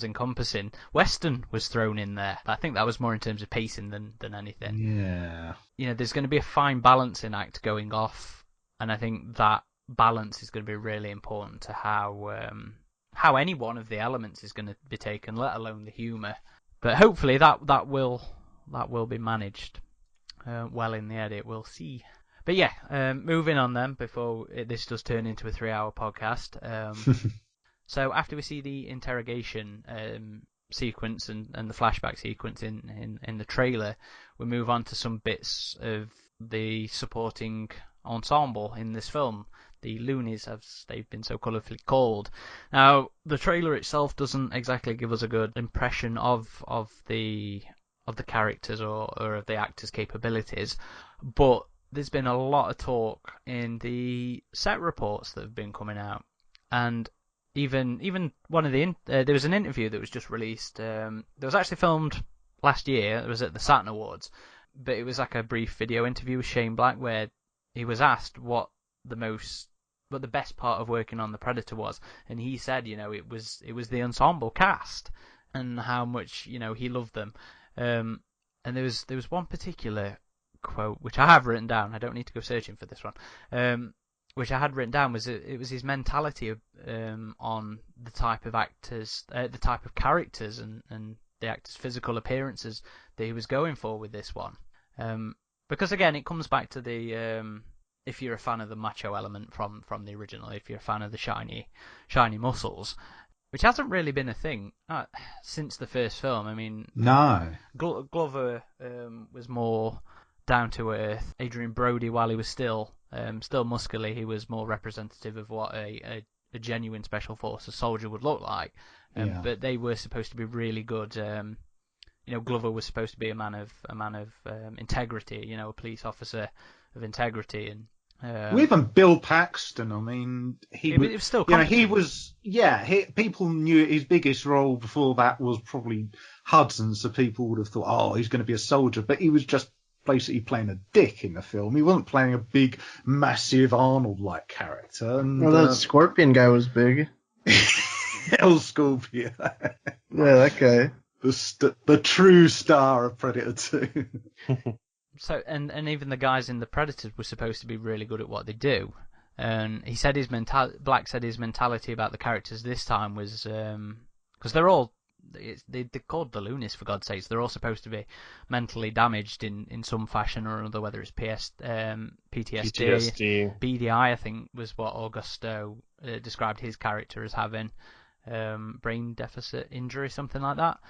Speaker 1: encompassing. Western was thrown in there. I think that was more in terms of pacing than anything.
Speaker 3: Yeah.
Speaker 1: There's going to be a fine balancing act going off, and I think that balance is going to be really important to how any one of the elements is going to be taken, let alone the humour. But hopefully that will be managed well in the edit. We'll see. But yeah, moving on then before this does turn into a 3-hour podcast. So after we see the interrogation sequence and the flashback sequence in the trailer, we move on to some bits of the supporting ensemble in this film, the loonies, as they've been so colourfully called. Now, the trailer itself doesn't exactly give us a good impression of the characters or of the actors' capabilities, but there's been a lot of talk in the set reports that have been coming out, and even one of there was an interview that was just released. That was actually filmed last year. It was at the Saturn Awards, but it was like a brief video interview with Shane Black where he was asked what the best part of working on the Predator was, and he said, it was the ensemble cast and how much he loved them. And there was one particular quote which I have written down. I don't need to go searching for this one. Which I had written down was it was his mentality on the type of actors, the type of characters, and the actors' physical appearances that he was going for with this one. Because again, it comes back to the if you're a fan of the macho element from the original, if you're a fan of the shiny muscles, which hasn't really been a thing since the first film. I mean,
Speaker 3: No.
Speaker 1: Glover was more down to earth. Adrian Brody, while he was still muscular, he was more representative of what a genuine special forces soldier would look like. But they were supposed to be really good. Glover was supposed to be a man of integrity. A police officer of integrity, and
Speaker 3: even Bill Paxton. I mean, he
Speaker 1: was still.
Speaker 3: He was. Yeah, people knew his biggest role before that was probably Hudson, so people would have thought, oh, he's going to be a soldier, but he was just basically playing a dick in the film. He wasn't playing a big, massive Arnold-like character. And,
Speaker 4: well, that Scorpion guy was big.
Speaker 3: El Scorpion.
Speaker 4: Yeah, that guy.
Speaker 3: The true star of Predator 2.
Speaker 1: So, and even the guys in the Predators were supposed to be really good at what they do. And he said Black said his mentality about the characters this time was because they're all. They're called the loonies, for God's sakes. They're all supposed to be mentally damaged in some fashion or another, whether it's PTSD, BDI, I think was what Augusto described his character as having, brain deficit injury, something like that.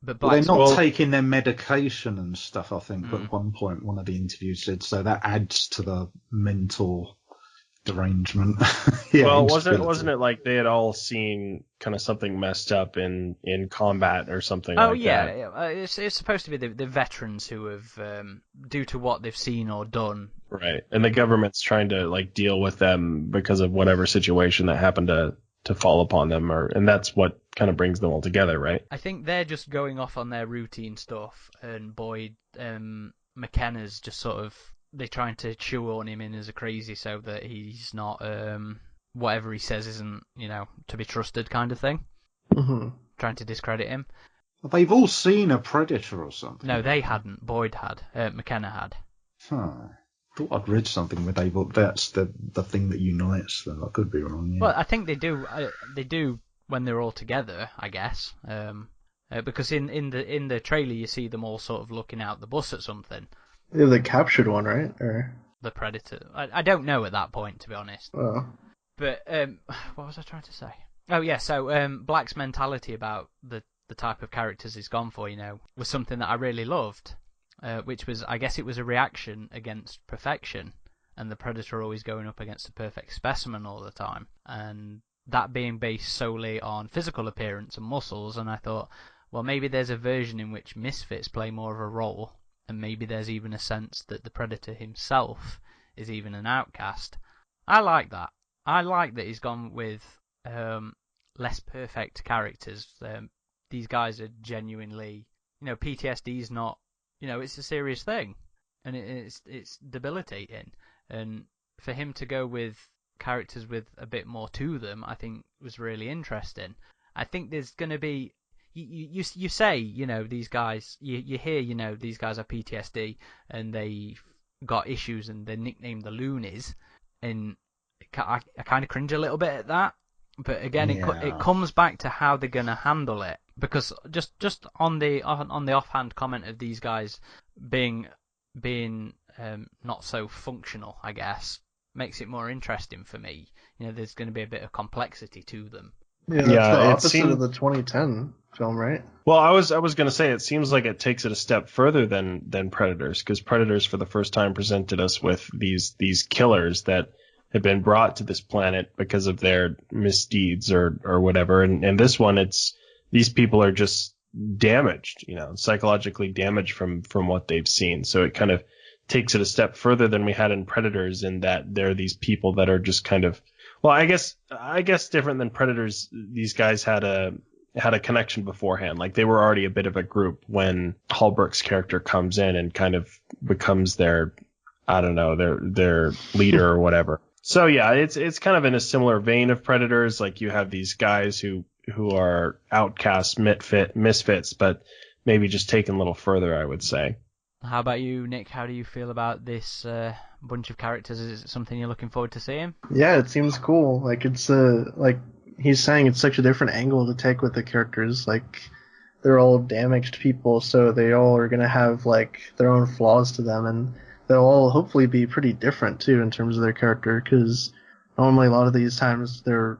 Speaker 1: But
Speaker 3: they're not taking their medication and stuff, I think, but at one point one of the interviews said, so that adds to the mental derangement.
Speaker 2: Wasn't it like they had all seen kind of something messed up in combat or something that?
Speaker 1: Yeah. It's supposed to be the veterans who have, due to what they've seen or done.
Speaker 2: Right, and the government's trying to deal with them because of whatever situation that happened to fall upon them, and that's what kind of brings them all together, right?
Speaker 1: I think they're just going off on their routine stuff, and Boyd McKenna's just sort of. They're trying to shoehorn him in as a crazy so that he's not, whatever he says isn't, to be trusted kind of thing.
Speaker 4: Mm-hmm.
Speaker 1: Trying to discredit him.
Speaker 3: They've all seen a Predator or something.
Speaker 1: No, they hadn't. Boyd had. McKenna had.
Speaker 3: I thought I'd read something where that's the thing that unites them. I could be wrong. Yeah.
Speaker 1: Well, I think they do. They do when they're all together, I guess. Because in the trailer you see them all sort of looking out the bus at something.
Speaker 4: Yeah, the captured one, right? Or
Speaker 1: the Predator. I don't know at that point, to be honest.
Speaker 4: Oh.
Speaker 1: But what was I trying to say? Oh yeah, so Black's mentality about the type of characters he's gone for, was something that I really loved, which was, I guess it was a reaction against perfection, and the Predator always going up against a perfect specimen all the time, and that being based solely on physical appearance and muscles. And I thought, well, maybe there's a version in which misfits play more of a role. And maybe there's even a sense that the Predator himself is even an outcast. I like that. I like that he's gone with less perfect characters. These guys are genuinely, PTSD is not, it's a serious thing, and it's debilitating. And for him to go with characters with a bit more to them, I think was really interesting. I think there's going to be, you say, these guys, you hear, these guys have PTSD and they've got issues and they're nicknamed the Loonies, and I kind of cringe a little bit at that. But again, it comes back to how they're going to handle it, because just on the offhand comment of these guys being not so functional, I guess, makes it more interesting for me. There's going to be a bit of complexity to them.
Speaker 4: Yeah, that's the opposite of the 2010 film, right?
Speaker 2: Well, I was going to say, it seems like it takes it a step further than Predators, because Predators for the first time presented us with these killers that had been brought to this planet because of their misdeeds or whatever, and this one, these people are just damaged, psychologically damaged from what they've seen. So it kind of takes it a step further than we had in Predators, in that they're these people that are just kind of, well, I guess different than Predators. These guys had a connection beforehand. Like, they were already a bit of a group when Holbrook's character comes in and kind of becomes their leader or whatever. So yeah, it's kind of in a similar vein of Predators. Like, you have these guys who are outcasts, misfits, but maybe just taken a little further, I would say.
Speaker 1: How about you, Nick? How do you feel about this bunch of characters? Is it something you're looking forward to seeing?
Speaker 4: Yeah, it seems cool. Like, it's like he's saying, it's such a different angle to take with the characters. Like, they're all damaged people, so they all are gonna have like their own flaws to them, and they'll all hopefully be pretty different too in terms of their character, because normally a lot of these times they're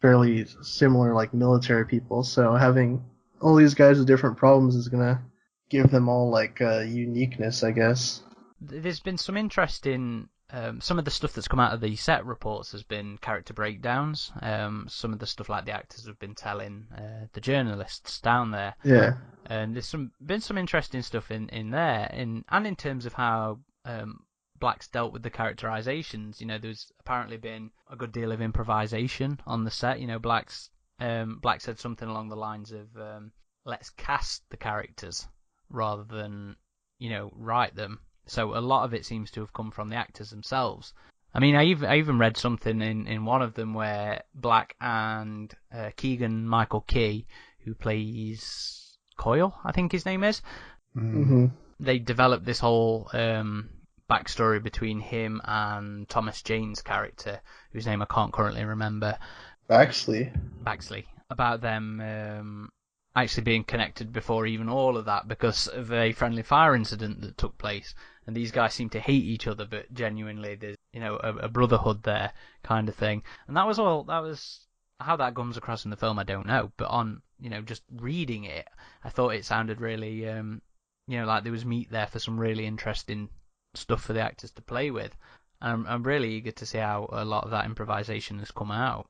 Speaker 4: fairly similar, like military people. So having all these guys with different problems is gonna give them all like uniqueness, I guess.
Speaker 1: There's been some interesting, some of the stuff that's come out of the set reports has been character breakdowns. Some of the stuff like the actors have been telling the journalists down there.
Speaker 4: Yeah.
Speaker 1: And there's been some interesting stuff in there, and in terms of how Black's dealt with the characterizations. There's apparently been a good deal of improvisation on the set. Black said something along the lines of, let's cast the characters rather than, write them. So a lot of it seems to have come from the actors themselves. I mean, I even read something in one of them where Black and Keegan Michael Key, who plays Coyle, I think his name is, they developed this whole backstory between him and Thomas Jane's character, whose name I can't currently remember.
Speaker 4: Baxley.
Speaker 1: About them actually being connected before even all of that, because of a friendly fire incident that took place. And these guys seem to hate each other, but genuinely there's a brotherhood there, kind of thing. And that was how that comes across in the film, I don't know. But on just reading it, I thought it sounded really like there was meat there for some really interesting stuff for the actors to play with. And I'm really eager to see how a lot of that improvisation has come out.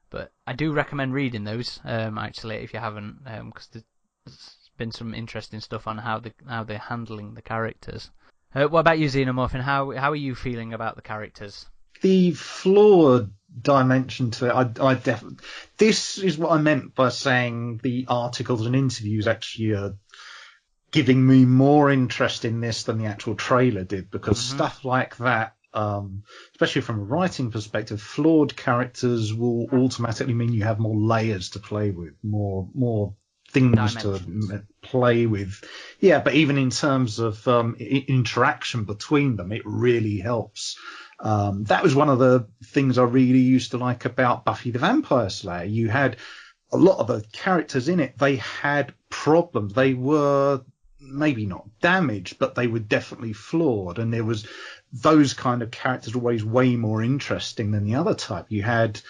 Speaker 1: But I do recommend reading those, actually, if you haven't, because there's been some interesting stuff on how they're handling the characters. What about you, Xenomorph, and how are you feeling about the characters?
Speaker 3: The flawed dimension to it, I definitely... This is what I meant by saying the articles and interviews actually are giving me more interest in this than the actual trailer did, because stuff like that, especially from a writing perspective, flawed characters will automatically mean you have more layers to play with, more things to play with. Yeah, but even in terms of interaction between them, it really helps. That was one of the things I really used to like about Buffy the Vampire Slayer. You had a lot of the characters in it, they had problems. They were maybe not damaged, but they were definitely flawed. And there was those kind of characters always way more interesting than the other type. You had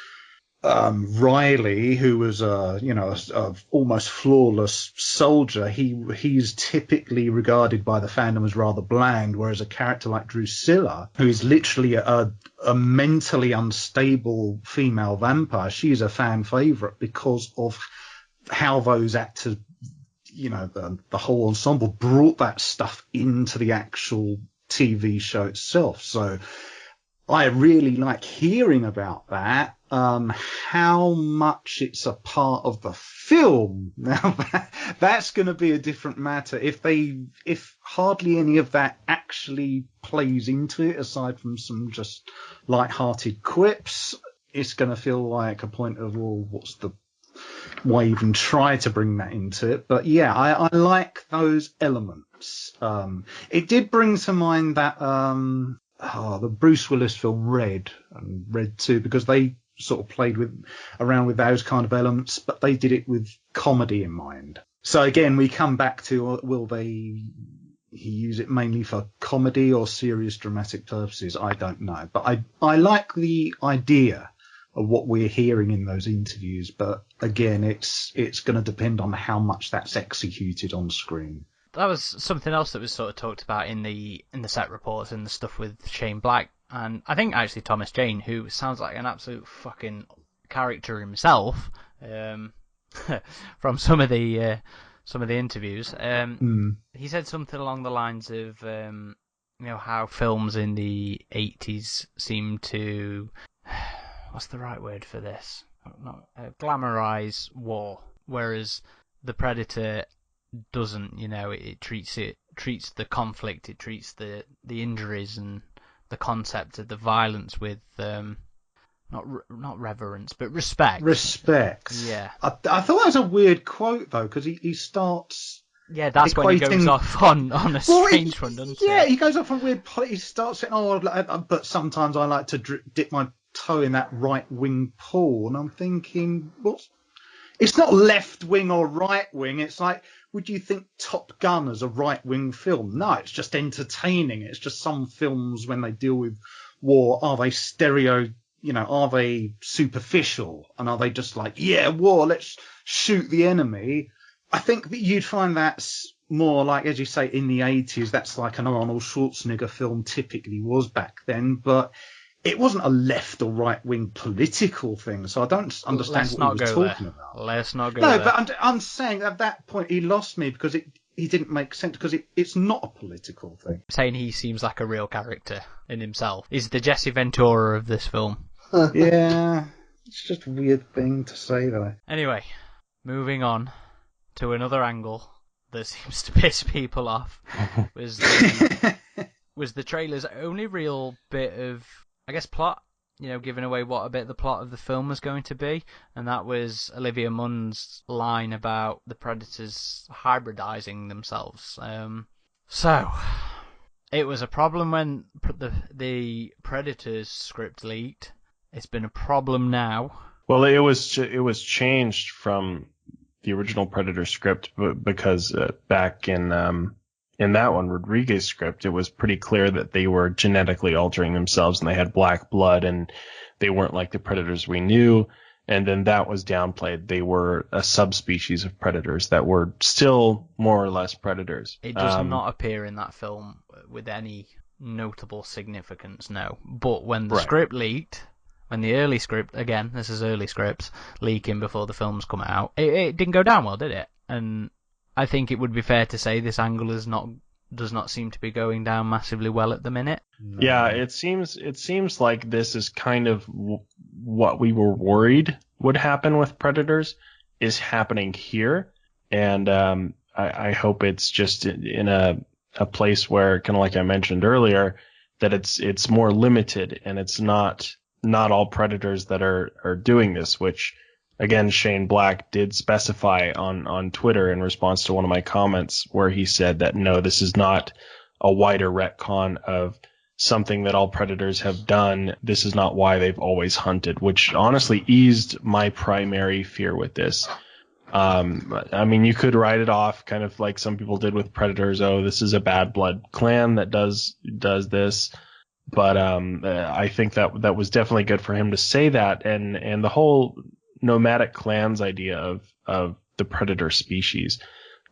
Speaker 3: Riley, who was a almost flawless soldier. He's typically regarded by the fandom as rather bland, whereas a character like Drusilla, who is literally a mentally unstable female vampire, she's a fan favorite because of how those actors, the whole ensemble brought that stuff into the actual TV show itself. So I really like hearing about that. How much it's a part of the film. Now that's going to be a different matter. If hardly any of that actually plays into it, aside from some just light-hearted quips, it's going to feel like a point of, well, why even try to bring that into it? But yeah, I like those elements. It did bring to mind that the Bruce Willis film Red and Red 2, because they sort of played around with those kind of elements, but they did it with comedy in mind. So again, we come back to, will he use it mainly for comedy or serious dramatic purposes? I don't know. But I like the idea of what we're hearing in those interviews, but again, it's going to depend on how much that's executed on screen.
Speaker 1: That was something else that was sort of talked about in the set reports and the stuff with Shane Black, and I think actually Thomas Jane, who sounds like an absolute fucking character himself, from some of the interviews. He said something along the lines of, how films in the 80s seem to, what's the right word for this? Glamorize war, whereas the Predator doesn't. It treats the conflict, it treats the injuries and the concept of the violence with not reverence, but respect. Yeah.
Speaker 3: I thought that was a weird quote though, because he starts.
Speaker 1: Yeah, that's when he goes off on a strange one, doesn't he?
Speaker 3: Yeah, he goes off on weird. He starts saying, but sometimes I like to dip my toe in that right wing pool, and I'm thinking, it's not left wing or right wing. It's like, would you think Top Gun is a right wing film? No, it's just entertaining. It's just some films, when they deal with war, are they are they superficial? And are they just like, yeah, war, let's shoot the enemy? I think that you'd find that's more like, as you say, in the 80s, that's like an Arnold Schwarzenegger film typically was back then, but it wasn't a left or right wing political thing, so I don't understand what he was talking about.
Speaker 1: Let's not go there.
Speaker 3: No, but I'm saying at that point he lost me because he didn't make sense, because it's not a political thing.
Speaker 1: Saying he seems like a real character in himself. He's the Jesse Ventura of this film.
Speaker 3: Yeah, it's just a weird thing to say though.
Speaker 1: Anyway, moving on to another angle that seems to piss people off was the trailer's only real bit of, I guess, plot, giving away what a bit of the plot of the film was going to be, and that was Olivia Munn's line about the Predators hybridizing themselves. So, it was a problem when the Predators script leaked. It's been a problem now.
Speaker 2: Well, it was changed from the original Predator script because back in that one, Rodriguez script, it was pretty clear that they were genetically altering themselves and they had black blood and they weren't like the predators we knew. And then that was downplayed. They were a subspecies of predators that were still more or less predators.
Speaker 1: It does not appear in that film with any notable significance, no. But when the script leaked, when the early script, again, this is early scripts, leaking before the films come out, it didn't go down well, did it? And I think it would be fair to say this angle does not seem to be going down massively well at the minute.
Speaker 2: Yeah, it seems like this is kind of what we were worried would happen with Predators is happening here, and I hope it's just in a place where, kind of like I mentioned earlier, that it's more limited and it's not all Predators that are doing this, which, again, Shane Black did specify on Twitter in response to one of my comments where he said that, no, this is not a wider retcon of something that all Predators have done. This is not why they've always hunted, which honestly eased my primary fear with this. I mean, you could write it off kind of like some people did with Predators. Oh, this is a bad blood clan that does this. But I think that was definitely good for him to say that. And the whole nomadic clans idea of the predator species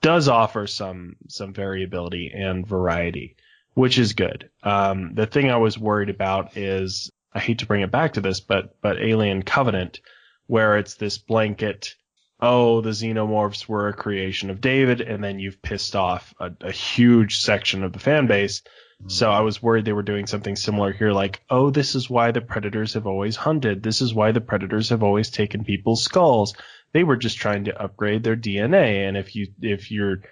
Speaker 2: does offer some variability and variety, which is good. The thing I was worried about is, I hate to bring it back to this, but Alien Covenant, where it's this blanket, oh, the xenomorphs were a creation of David, and then you've pissed off a huge section of the fan base So I was worried they were doing something similar here, like, oh, this is why the predators have always hunted. This is why the predators have always taken people's skulls. They were just trying to upgrade their DNA. And if you're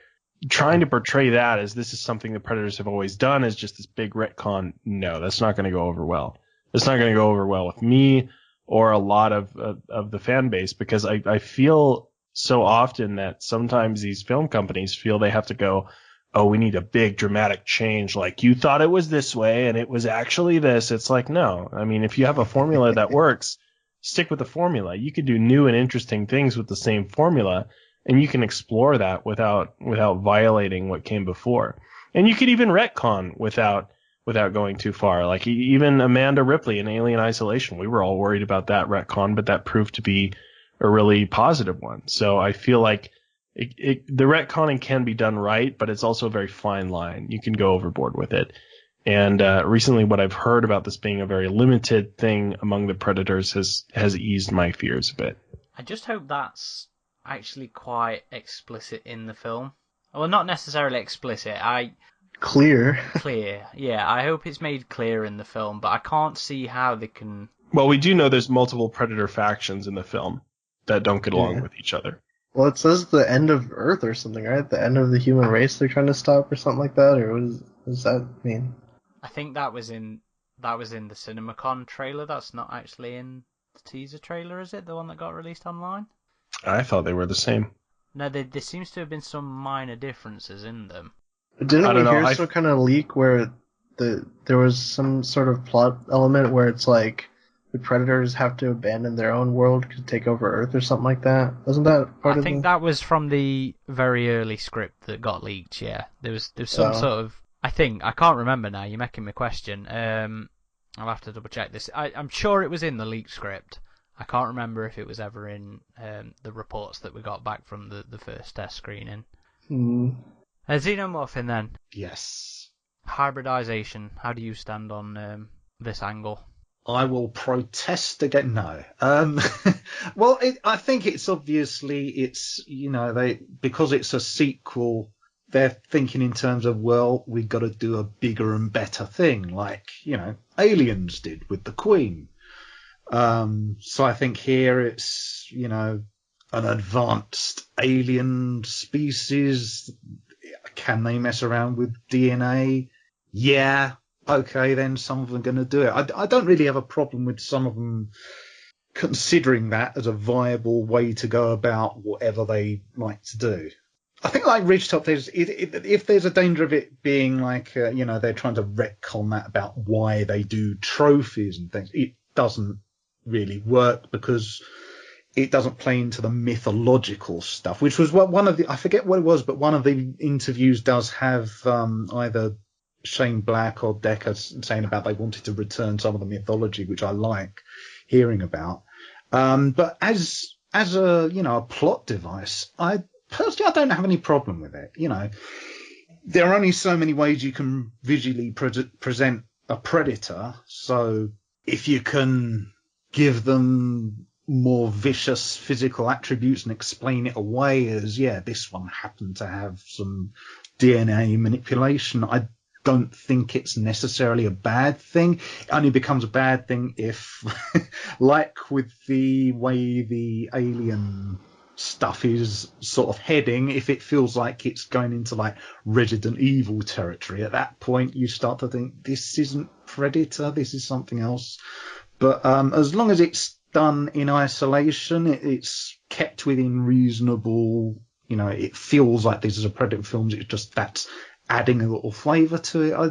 Speaker 2: trying to portray that as this is something the predators have always done as just this big retcon, no, that's not going to go over well. It's not going to go over well with me or a lot of the fan base, because I feel so often that sometimes these film companies feel they have to go, oh, we need a big dramatic change. Like, you thought it was this way and it was actually this. It's like, no. I mean, if you have a formula that works, stick with the formula. You can do new and interesting things with the same formula, and you can explore that without violating what came before. And you could even retcon without going too far. Like, even Amanda Ripley in Alien Isolation, we were all worried about that retcon, but that proved to be a really positive one. So I feel like the retconning can be done right, but it's also a very fine line. You can go overboard with it. And recently, what I've heard about this being a very limited thing among the predators has eased my fears a bit.
Speaker 1: I just hope that's actually quite explicit in the film. Well, not necessarily explicit.
Speaker 4: Clear.
Speaker 1: Yeah, I hope it's made clear in the film, but I can't see how they can.
Speaker 2: Well, we do know there's multiple predator factions in the film that don't get along with each other.
Speaker 4: Well, it says the end of Earth or something, right? The end of the human race they're trying to stop or something like that, or what does that mean?
Speaker 1: I think that was in the CinemaCon trailer. That's not actually in the teaser trailer, is it? The one that got released online?
Speaker 2: I thought they were the same.
Speaker 1: No, there seems to have been some minor differences in them.
Speaker 4: Didn't we hear some kind of leak where there was some sort of plot element where it's like the predators have to abandon their own world to take over Earth or something like that? Wasn't that part of it?
Speaker 1: I think that was from the very early script that got leaked, yeah. There's some sort of... I can't remember now, you're making me question. I'll have to double check this. I'm sure it was in the leaked script. I can't remember if it was ever in the reports that we got back from the first test screening. Xenomorphin then.
Speaker 3: Yes.
Speaker 1: Hybridization. How do you stand on this angle?
Speaker 3: I will protest again. No. Well, I think it's obviously because it's a sequel, they're thinking in terms of, well, we've got to do a bigger and better thing, like, Aliens did with the Queen. So I think here it's, an advanced alien species. Can they mess around with DNA? Yeah. Okay, then some of them are going to do it. I don't really have a problem with some of them considering that as a viable way to go about whatever they like to do. I think, like Ridgetop, if there's a danger of it being like, they're trying to retcon that about why they do trophies and things, it doesn't really work because it doesn't play into the mythological stuff, which was what one of the, I forget what it was, but one of the interviews does have either Shane Black or Decker saying about they wanted to return some of the mythology, which I like hearing about. But as a plot device, I don't have any problem with it. There are only so many ways you can visually present a predator. So if you can give them more vicious physical attributes and explain it away as, this one happened to have some DNA manipulation, I don't think it's necessarily a bad thing. It only becomes a bad thing if, like with the way the Alien stuff is sort of heading, if it feels like it's going into like Resident Evil territory. At that point, you start to think, this isn't Predator, this is something else. But as long as it's done in isolation, it's kept within reasonable, it feels like this is a Predator film. It's just that's adding a little flavour to it. I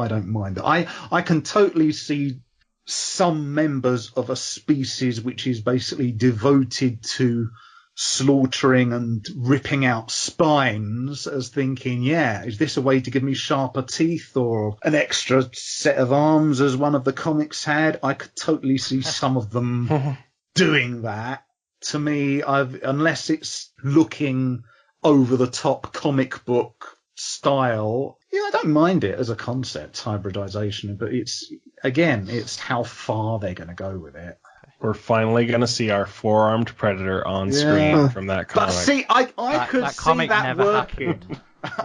Speaker 3: don't mind it. I can totally see some members of a species which is basically devoted to slaughtering and ripping out spines as thinking, is this a way to give me sharper teeth or an extra set of arms as one of the comics had? I could totally see some of them doing that. To me, unless it's looking over the top comic book style, I don't mind it as a concept, hybridization, but it's how far they're going to go with it.
Speaker 2: We're finally going to see our four-armed predator on screen from that comic.
Speaker 3: But see, I could see that working.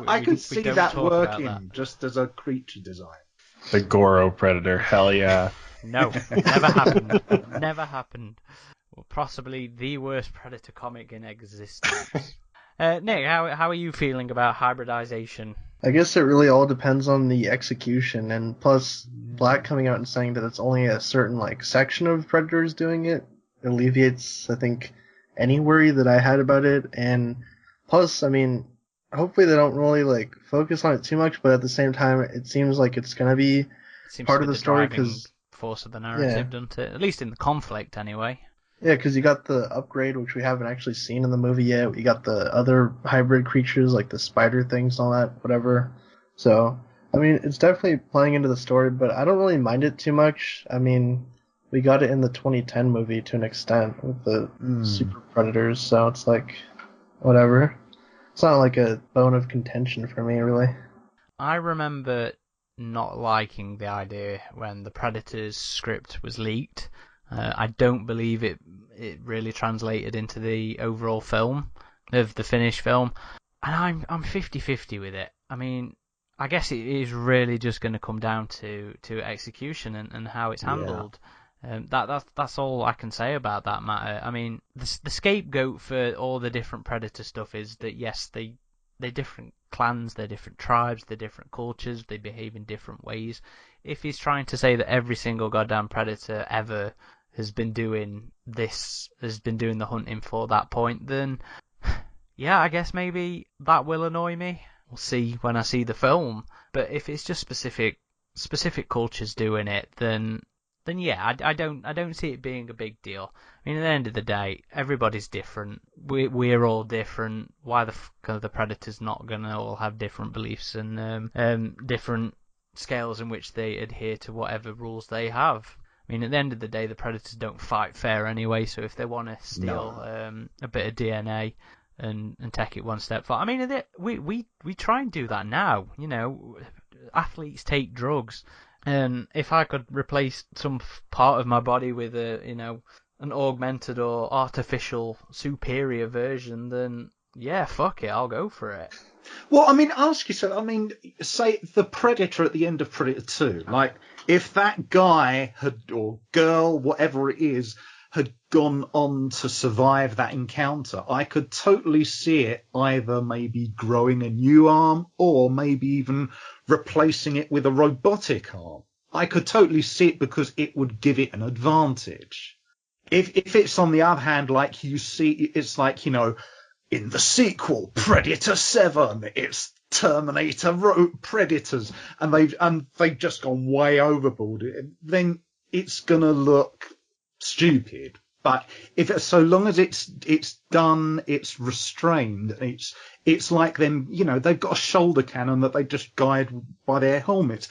Speaker 3: I can see
Speaker 1: don't
Speaker 3: that
Speaker 1: talk about
Speaker 3: working
Speaker 1: that.
Speaker 3: just as a creature design.
Speaker 2: The Goro Predator, hell yeah.
Speaker 1: No, never happened. Never happened. Well, possibly the worst Predator comic in existence. Nick, how are you feeling about hybridization?
Speaker 4: I guess it really all depends on the execution, and plus Black coming out and saying that it's only a certain like section of Predators doing it alleviates, I think, any worry that I had about it. And plus, I mean, hopefully they don't really like focus on it too much, but at the same time, it seems like it's gonna be
Speaker 1: Seems
Speaker 4: part
Speaker 1: to
Speaker 4: of
Speaker 1: be
Speaker 4: the story
Speaker 1: driving
Speaker 4: because
Speaker 1: force of the narrative, doesn't it? At least in the conflict, anyway.
Speaker 4: yeah, because you got the upgrade, which we haven't actually seen in the movie yet. You got the other hybrid creatures, like the spider things and all that, whatever. So, I mean, it's definitely playing into the story, but I don't really mind it too much. I mean, we got it in the 2010 movie to an extent with the super predators, so it's like, whatever. It's not like a bone of contention for me, really.
Speaker 1: I remember not liking the idea when the Predators script was leaked. I don't believe it really translated into the overall film, of the finished film, and I'm 50-50 with it. I mean, I guess it is really just going to come down to execution and how it's handled. That's all I can say about that matter. I mean, the scapegoat for all the different Predator stuff is that yes, they're different clans, they're different tribes, they're different cultures, they behave in different ways. If he's trying to say that every single goddamn Predator ever has been doing this, has been doing the hunting for that point, then yeah, I guess maybe that will annoy me. We'll see when I see the film. But if it's just specific cultures doing it, then yeah, I don't see it being a big deal. I mean, at the end of the day, everybody's different. We're all different. Why the fuck are the Predators not gonna all have different beliefs and different scales in which they adhere to whatever rules they have? I mean, at the end of the day, the Predators don't fight fair anyway. So if they want to steal a bit of DNA and take it one step further, I mean, we try and do that now. You know, athletes take drugs. And if I could replace some part of my body with an augmented or artificial superior version, then yeah, fuck it, I'll go for it.
Speaker 3: Well, I mean, ask yourself, I mean, say the Predator at the end of Predator 2, like, if that guy or girl, whatever it is, had gone on to survive that encounter, I could totally see it either maybe growing a new arm or maybe even replacing it with a robotic arm. I could totally see it because it would give it an advantage. If it's on the other hand, like you see, it's like, you know, in the sequel, Predator 7, it's Terminator Predators, and they've just gone way overboard, then it's gonna look stupid. But so long as it's done, it's restrained, it's like them, you know, they've got a shoulder cannon that they just guide by their helmets.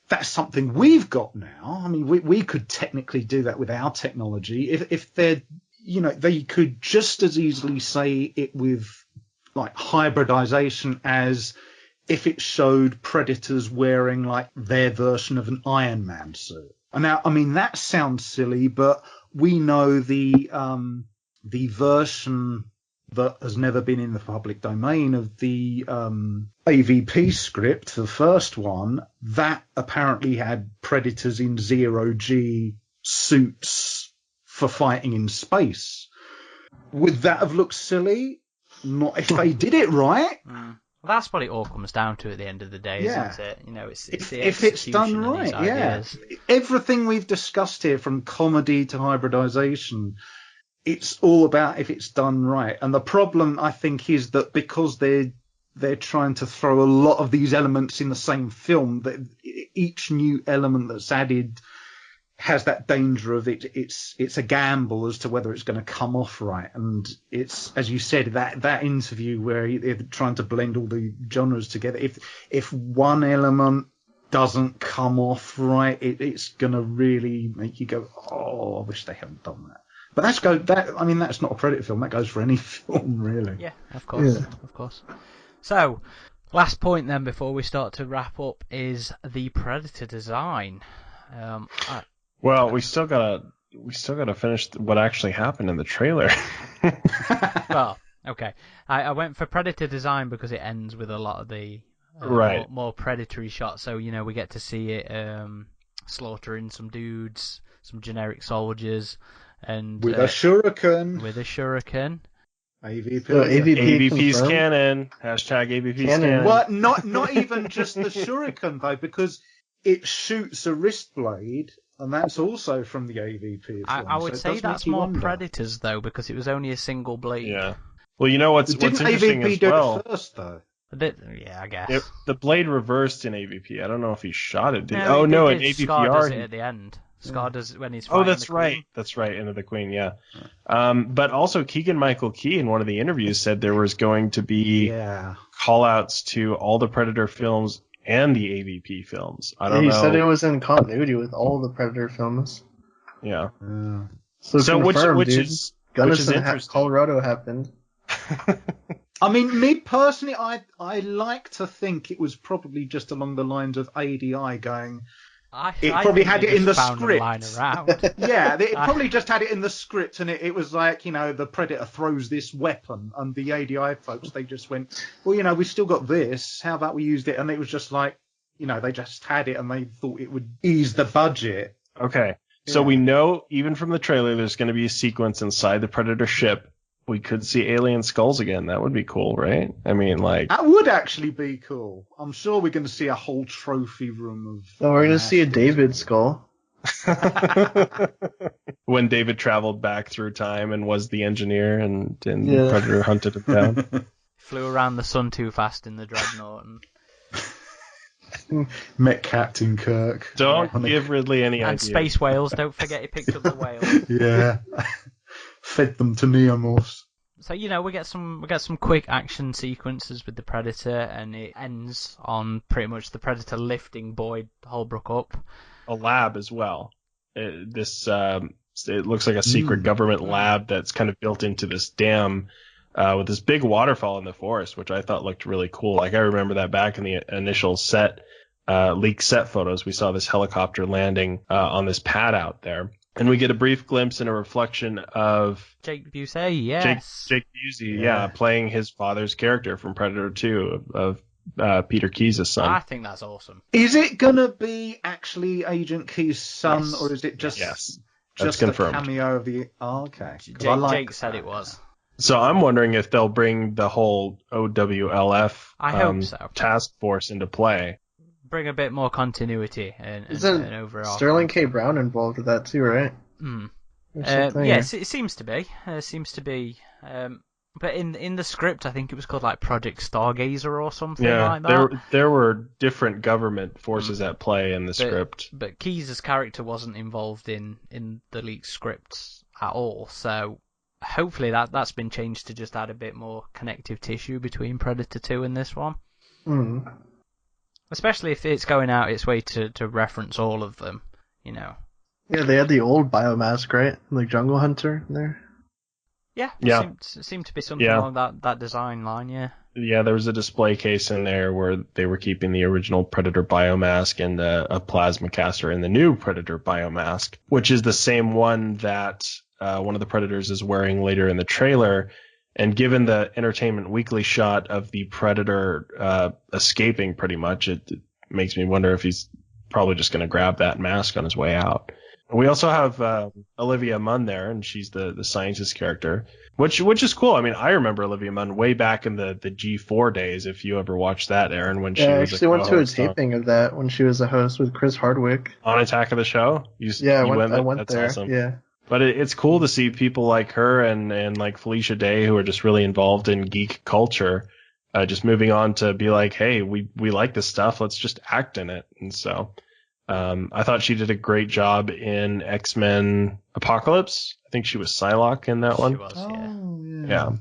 Speaker 3: That's something we've got now. I mean, we could technically do that with our technology. If they're, you know, they could just as easily say it with like hybridization as if it showed Predators wearing like their version of an Iron Man suit. And now, I mean, that sounds silly, but we know the version that has never been in the public domain of the AvP script, the first one, that apparently had Predators in zero-G suits for fighting in space. Would that have looked silly? Not if they did it right.
Speaker 1: Well, that's what it all comes down to at the end of the day, isn't it? You know, it's the
Speaker 3: if it's done right, Everything we've discussed here, from comedy to hybridization, it's all about if it's done right. And the problem, I think, is that because they're trying to throw a lot of these elements in the same film, that each new element that's added has that danger of it's a gamble as to whether it's going to come off right. And it's, as you said, that interview where they're trying to blend all the genres together. If one element doesn't come off right, it's going to really make you go, oh, I wish they hadn't done that. But that's not a Predator film. That goes for any film, really.
Speaker 1: Yeah, of course, of course. So, last point then before we start to wrap up is the Predator design.
Speaker 2: Well, we still gotta finish what actually happened in the trailer.
Speaker 1: Well, Okay. I went for Predator design because it ends with a lot of the
Speaker 2: Right.
Speaker 1: more predatory shots. So, we get to see it slaughtering some dudes, some generic soldiers, and
Speaker 3: With a shuriken.
Speaker 1: with a shuriken.
Speaker 3: AVP.
Speaker 4: So AVP
Speaker 2: AVP's
Speaker 4: confirmed?
Speaker 2: canon. Hashtag AVP's
Speaker 4: Canon.
Speaker 2: canon.
Speaker 3: Well, not even just the shuriken though, because it shoots a wrist blade, and that's also from the AVP. Film,
Speaker 1: I would
Speaker 3: so it
Speaker 1: say
Speaker 3: does
Speaker 1: that's
Speaker 3: make you
Speaker 1: more
Speaker 3: wonder.
Speaker 1: Predators though, because it was only a single blade.
Speaker 2: Yeah. Well, you know what's
Speaker 3: Didn't
Speaker 2: interesting
Speaker 3: AVP
Speaker 2: as
Speaker 3: do
Speaker 2: well.
Speaker 3: it first though?
Speaker 1: Yeah, I guess.
Speaker 2: The blade reversed in AVP. I don't know if he shot it. Did he?
Speaker 1: No,
Speaker 2: Oh
Speaker 1: it
Speaker 2: no,
Speaker 1: did.
Speaker 2: in
Speaker 1: Scar does
Speaker 2: AVPR.
Speaker 1: it at the end. Scar does when he's
Speaker 2: Oh,
Speaker 1: fighting
Speaker 2: that's
Speaker 1: the Queen.
Speaker 2: right. That's right. Into the Queen. Yeah. But also Keegan-Michael Key in one of the interviews said there was going to be call-outs to all the Predator films and the AVP films. I don't
Speaker 4: He
Speaker 2: know.
Speaker 4: said it was in continuity with all the Predator films.
Speaker 2: Yeah.
Speaker 4: So confirmed,
Speaker 2: which
Speaker 4: dude.
Speaker 2: is
Speaker 4: Gunnison,
Speaker 2: interesting.
Speaker 4: Colorado happened.
Speaker 3: I mean, me personally, I like to think it was probably just along the lines of ADI going. It probably had it in the script.
Speaker 1: Lying around.
Speaker 3: Yeah, it probably just had it in the script, and it was like, the Predator throws this weapon, and the ADI folks, they just went, well, we've still got this. How about we used it? And it was just like, they just had it, and they thought it would ease the budget.
Speaker 2: Okay. So we know, even from the trailer, there's going to be a sequence inside the Predator ship. We could see alien skulls again. That would be cool, right? I mean, like...
Speaker 3: That would actually be cool. I'm sure we're going to see a whole trophy room of...
Speaker 4: Oh, we're going to see a David skull.
Speaker 2: When David traveled back through time and was the engineer and the Predator hunted him down.
Speaker 1: Flew around the sun too fast in the Dreadnought. And...
Speaker 3: Met Captain Kirk.
Speaker 2: Don't give Ridley any
Speaker 1: and
Speaker 2: ideas.
Speaker 1: space whales. Don't forget he picked up the whale.
Speaker 3: Yeah. Fed them to neomorphs.
Speaker 1: So we get some quick action sequences with the Predator, and it ends on pretty much the Predator lifting Boyd Holbrook up.
Speaker 2: A lab as well. It looks like a secret government lab that's kind of built into this dam with this big waterfall in the forest, which I thought looked really cool. Like I remember that back in the initial leaked set photos, we saw this helicopter landing on this pad out there. And we get a brief glimpse and a reflection of
Speaker 1: Jake Busey, yes.
Speaker 2: Jake Busey, playing his father's character from Predator 2 of Peter Keyes' son.
Speaker 1: I think that's awesome.
Speaker 3: Is it going to be actually Agent Keyes' son, or is it just,
Speaker 2: that's
Speaker 3: confirmed. A cameo of the... Oh, okay.
Speaker 1: Jake said it was.
Speaker 2: So I'm wondering if they'll bring the whole OWLF
Speaker 1: I hope so.
Speaker 2: task force into play.
Speaker 1: Bring a bit more continuity and overall.
Speaker 4: Sterling K. Brown involved with that too, right?
Speaker 1: Yes, it seems to be. But in the script, I think it was called like Project Stargazer or something like that.
Speaker 2: There were different government forces at play in the script.
Speaker 1: But Keyes' character wasn't involved in the leaked scripts at all, so hopefully that's been changed to just add a bit more connective tissue between Predator 2 and this one. Especially if it's going out its way to reference all of them, Yeah,
Speaker 4: they had the old biomask, right? Like Jungle Hunter there.
Speaker 1: Yeah. It seemed to be something along that design line, yeah.
Speaker 2: Yeah, there was a display case in there where they were keeping the original Predator biomask and a plasma caster in the new Predator biomask, which is the same one that one of the Predators is wearing later in the trailer. And given the Entertainment Weekly shot of the Predator escaping pretty much, it makes me wonder if he's probably just going to grab that mask on his way out. We also have Olivia Munn there, and she's the scientist character, which is cool. I mean, I remember Olivia Munn way back in the G4 days, if you ever watched that, Aaron, when she was
Speaker 4: I actually went to a taping of that when she was a host with Chris Hardwick.
Speaker 2: On Attack of the Show?
Speaker 4: I went there.
Speaker 2: Awesome.
Speaker 4: Yeah.
Speaker 2: But it's cool to see people like her and like Felicia Day, who are just really involved in geek culture, just moving on to be like, hey, we like this stuff. Let's just act in it. And so I thought she did a great job in X-Men Apocalypse. I think she was Psylocke in that one.
Speaker 1: She was,
Speaker 2: yeah.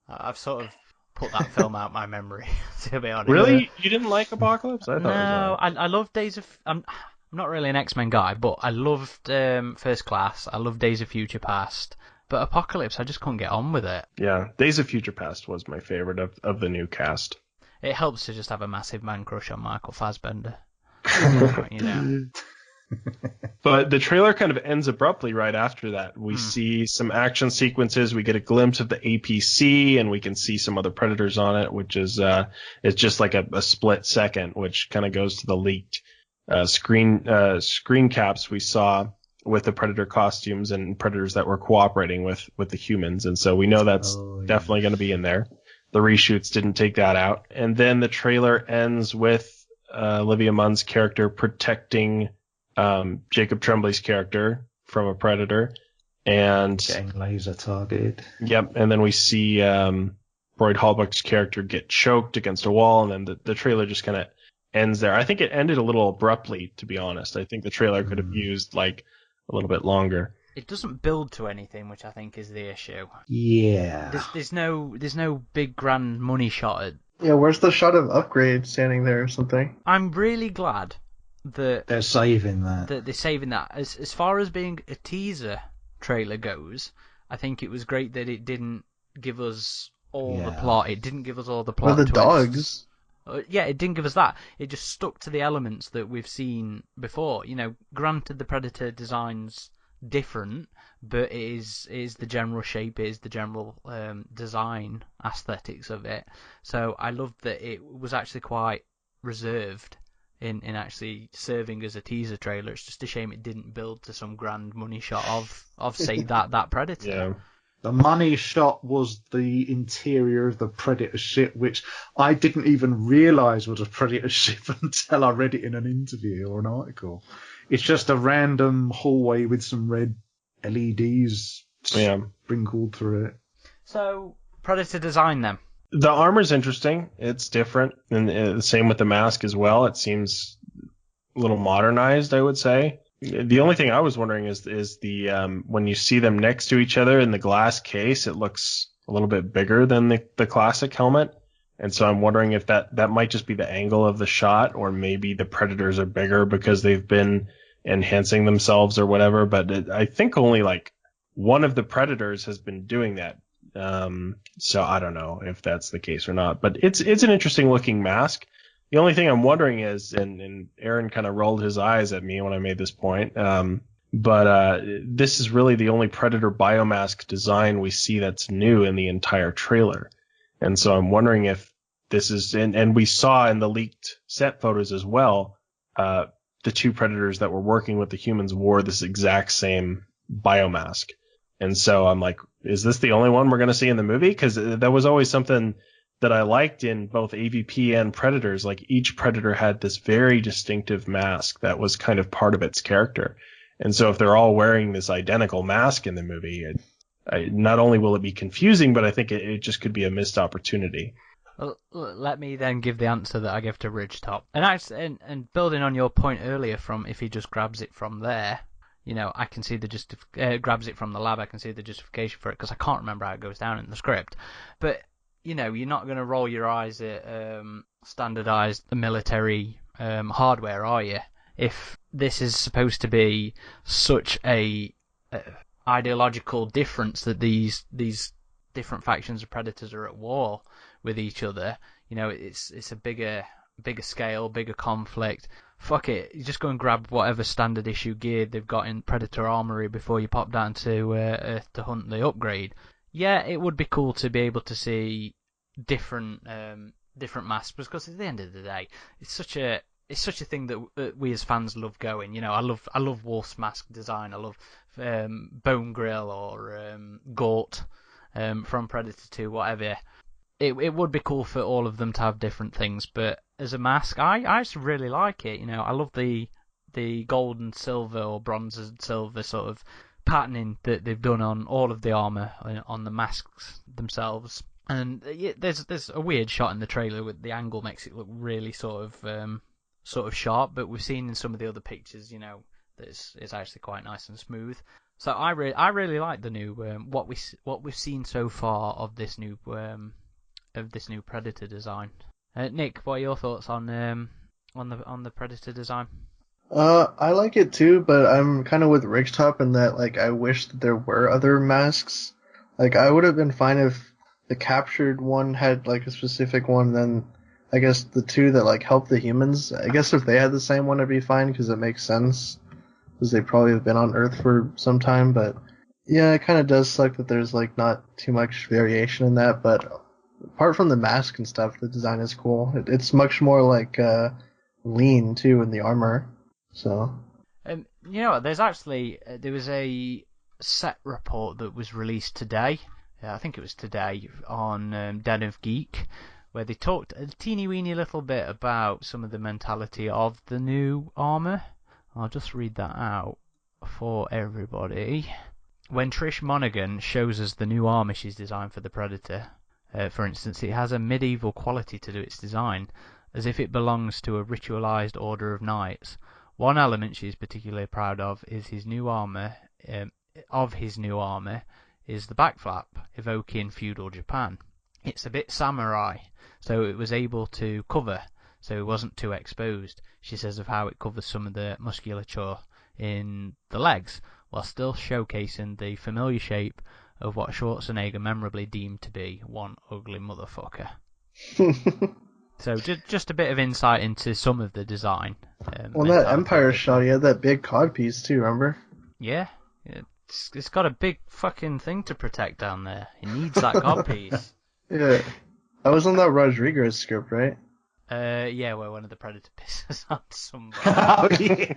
Speaker 1: I've sort of put that film out my memory, to be honest.
Speaker 2: Really? You didn't like Apocalypse? I thought
Speaker 1: no, I love Days of... I'm not really an X-Men guy, but I loved First Class. I loved Days of Future Past. But Apocalypse, I just couldn't get on with it.
Speaker 2: Yeah, Days of Future Past was my favorite of the new cast.
Speaker 1: It helps to just have a massive man crush on Michael Fassbender.
Speaker 2: But the trailer kind of ends abruptly right after that. We see some action sequences. We get a glimpse of the APC, and we can see some other predators on it, which is it's just like a split second, which kind of goes to the leaked screen caps we saw with the predator costumes and predators that were cooperating with the humans. And so we know that's definitely going to be in there. The reshoots didn't take that out. And then the trailer ends with Olivia Munn's character protecting Jacob Tremblay's character from a predator, and
Speaker 3: Getting laser targeted.
Speaker 2: Yep, and then we see Boyd Holbrook's character get choked against a wall, and then the trailer just kind of ends there. I think it ended a little abruptly, to be honest. I think the trailer could have used like a little bit longer.
Speaker 1: It doesn't build to anything, which I think is the issue.
Speaker 3: Yeah.
Speaker 1: There's no big grand money shot at.
Speaker 4: Yeah, where's the shot of Upgrade standing there or something?
Speaker 1: I'm really glad that
Speaker 3: they're saving that.
Speaker 1: They're saving that. As far as being a teaser trailer goes, I think it was great that it didn't give us all the plot. It didn't give us all the plot.
Speaker 4: Or the dogs.
Speaker 1: Yeah, it didn't give us that. It just stuck to the elements that we've seen before. You know, granted the Predator design's different, but it is the general shape, it is the general design aesthetics of it. So I loved that it was actually quite reserved in actually serving as a teaser trailer. It's just a shame it didn't build to some grand money shot of say that Predator.
Speaker 2: Yeah.
Speaker 3: The money shot was the interior of the Predator ship, which I didn't even realise was a Predator ship until I read it in an interview or an article. It's just a random hallway with some red LEDs sprinkled through it.
Speaker 1: So, Predator design then.
Speaker 2: The armor's interesting. It's different, and the same with the mask as well. It seems a little modernized, I would say. The only thing I was wondering is the when you see them next to each other in the glass case, it looks a little bit bigger than the classic helmet. And so I'm wondering if that might just be the angle of the shot, or maybe the predators are bigger because they've been enhancing themselves or whatever. But I think only like one of the predators has been doing that. So I don't know if that's the case or not. But it's an interesting looking mask. The only thing I'm wondering is, and Aaron kind of rolled his eyes at me when I made this point, but this is really the only Predator biomask design we see that's new in the entire trailer. And so I'm wondering if this is, and we saw in the leaked set photos as well, the two Predators that were working with the humans wore this exact same biomask. And so I'm like, is this the only one we're going to see in the movie? Because that was always something that I liked in both AVP and Predators. Like each Predator had this very distinctive mask that was kind of part of its character. And so if they're all wearing this identical mask in the movie, not only will it be confusing, but I think it just could be a missed opportunity.
Speaker 1: Well, let me then give the answer that I give to Ridgetop. And building on your point earlier from if he just grabs it from there, you know, I can see grabs it from the lab, I can see the justification for it, because I can't remember how it goes down in the script. But you know, you're not going to roll your eyes at standardized military hardware, are you? If this is supposed to be such a ideological difference that these different factions of Predators are at war with each other, you know, it's a bigger scale, bigger conflict. Fuck it, you just go and grab whatever standard issue gear they've got in Predator Armory before you pop down to Earth to hunt the upgrade. Yeah, it would be cool to be able to see different masks, because at the end of the day, it's such a thing that we as fans love going. You know, I love Wolf's mask design. I love Bone Grill or Gort from Predator 2, whatever. It would be cool for all of them to have different things, but as a mask, I actually really like it. You know, I love the gold and silver or bronze and silver sort of patterning that they've done on all of the armor on the masks themselves. And there's a weird shot in the trailer with the angle makes it look really sort of sharp, but we've seen in some of the other pictures, you know, that it's actually quite nice and smooth. So I really like the new what we've seen so far of this new Predator design. Nick, what are your thoughts on the Predator design?
Speaker 4: I like it too, but I'm kind of with Ridgetop in that, like, I wish that there were other masks. Like, I would have been fine if the captured one had, like, a specific one, then I guess the two that, like, help the humans, I guess if they had the same one, it'd be fine, because it makes sense. because they probably have been on Earth for some time. But yeah, it kind of does suck that there's like not too much variation in that. But apart from the mask and stuff, the design is cool. It's much more like lean too in the armor. So
Speaker 1: You know what? There was a set report that was released today. I think it was today on Den of Geek, where they talked a teeny weeny little bit about some of the mentality of the new armor. I'll just read that out for everybody. When Trish Monaghan shows us the new armor she's designed for the Predator, for instance, it has a medieval quality to its design, as if it belongs to a ritualized order of knights. One element she's particularly proud of is his new armor. Is the back flap, evoking feudal Japan. It's a bit samurai, so it was able to cover, so it wasn't too exposed. She says of how it covers some of the musculature in the legs, while still showcasing the familiar shape of what Schwarzenegger memorably deemed to be one ugly motherfucker. So just a bit of insight into some of the design.
Speaker 4: Well, that Empire shot, he had that big codpiece too, remember?
Speaker 1: Yeah. It's got a big fucking thing to protect down there. It needs that codpiece.
Speaker 4: Yeah. That was on that Rodriguez script, right?
Speaker 1: Yeah, where one of the Predator pisses on somebody.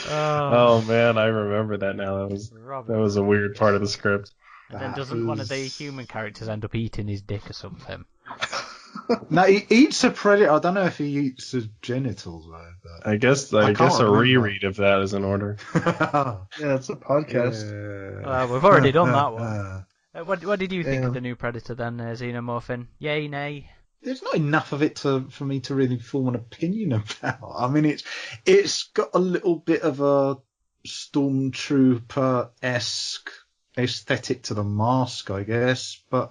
Speaker 2: Oh man, I remember that now. That was a weird part of the script.
Speaker 1: And then doesn't one of the human characters end up eating his dick or something?
Speaker 3: No, he eats a predator. I don't know if he eats his genitals though. But
Speaker 2: I guess a reread of that is in order.
Speaker 4: Yeah, it's a podcast.
Speaker 1: We've already done that one. What did you think of the new Predator then, Xenomorphin? Yay, nay?
Speaker 3: There's not enough of it for me to really form an opinion about. I mean, it's got a little bit of a Stormtrooper-esque aesthetic to the mask, I guess, but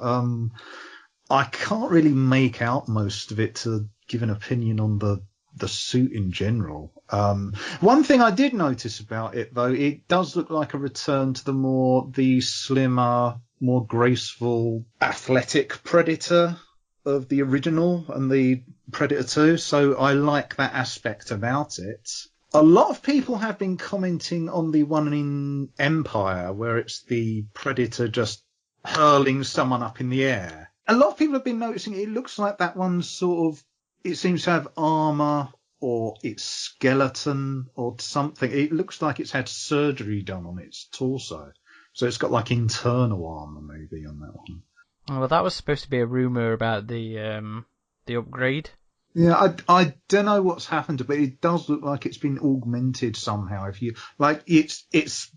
Speaker 3: I can't really make out most of it to give an opinion on the suit in general. One thing I did notice about it, though, it does look like a return to the slimmer, more graceful, athletic Predator of the original and the Predator 2, so I like that aspect about it. A lot of people have been commenting on the one in Empire, where it's the Predator just hurling someone up in the air. A lot of people have been noticing it looks like that one's sort of, it seems to have armor or its skeleton or something. It looks like it's had surgery done on its torso. So it's got like internal armor maybe on that one.
Speaker 1: Oh, well, that was supposed to be a rumor about the upgrade.
Speaker 3: Yeah, I don't know what's happened to it, but it does look like it's been augmented somehow. If you like, it does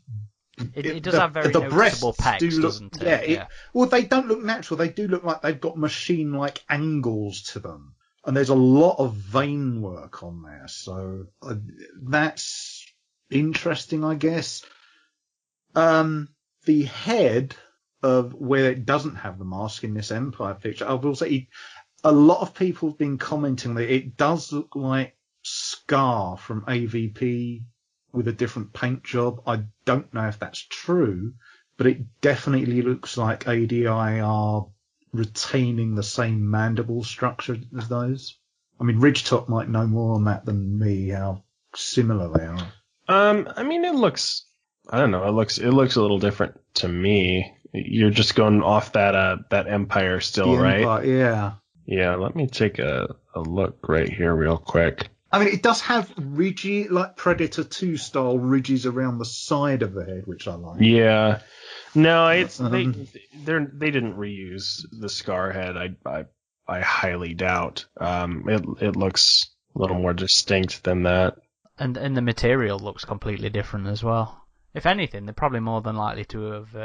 Speaker 3: have very noticeable pecs, doesn't it? Yeah. Well, they don't look natural. They do look like they've got machine-like angles to them, and there's a lot of vein work on there. So that's interesting, I guess. The head of where it doesn't have the mask in this Empire picture, I will say, a lot of people have been commenting that it does look like Scar from AVP with a different paint job. I don't know if that's true, but it definitely looks like ADI are retaining the same mandible structure as those. I mean, Ridgetop might know more on that than me, how similar they are.
Speaker 2: I mean, it looks, I don't know, it looks a little different to me. You're just going off that Empire still, right?
Speaker 3: Empire, yeah.
Speaker 2: Yeah, let me take a look right here real quick.
Speaker 3: I mean, it does have ridgy, like Predator 2 style ridges around the side of the head, which I like.
Speaker 2: Yeah. No, they didn't reuse the Scar head. I highly doubt. It looks a little more distinct than that.
Speaker 1: And the material looks completely different as well. If anything, they're probably more than likely to have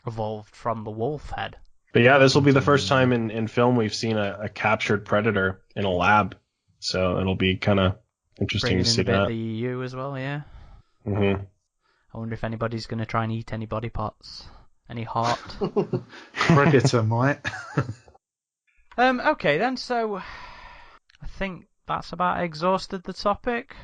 Speaker 1: evolved from the wolf head.
Speaker 2: But yeah, this will be the first time in film we've seen a captured Predator in a lab. So it'll be kind of interesting to see that.
Speaker 1: The EU as well, yeah.
Speaker 2: Mm-hmm.
Speaker 1: I wonder if anybody's going to try and eat any body parts. Any heart.
Speaker 3: Predator might.
Speaker 1: Okay then, so I think that's about exhausted the topic.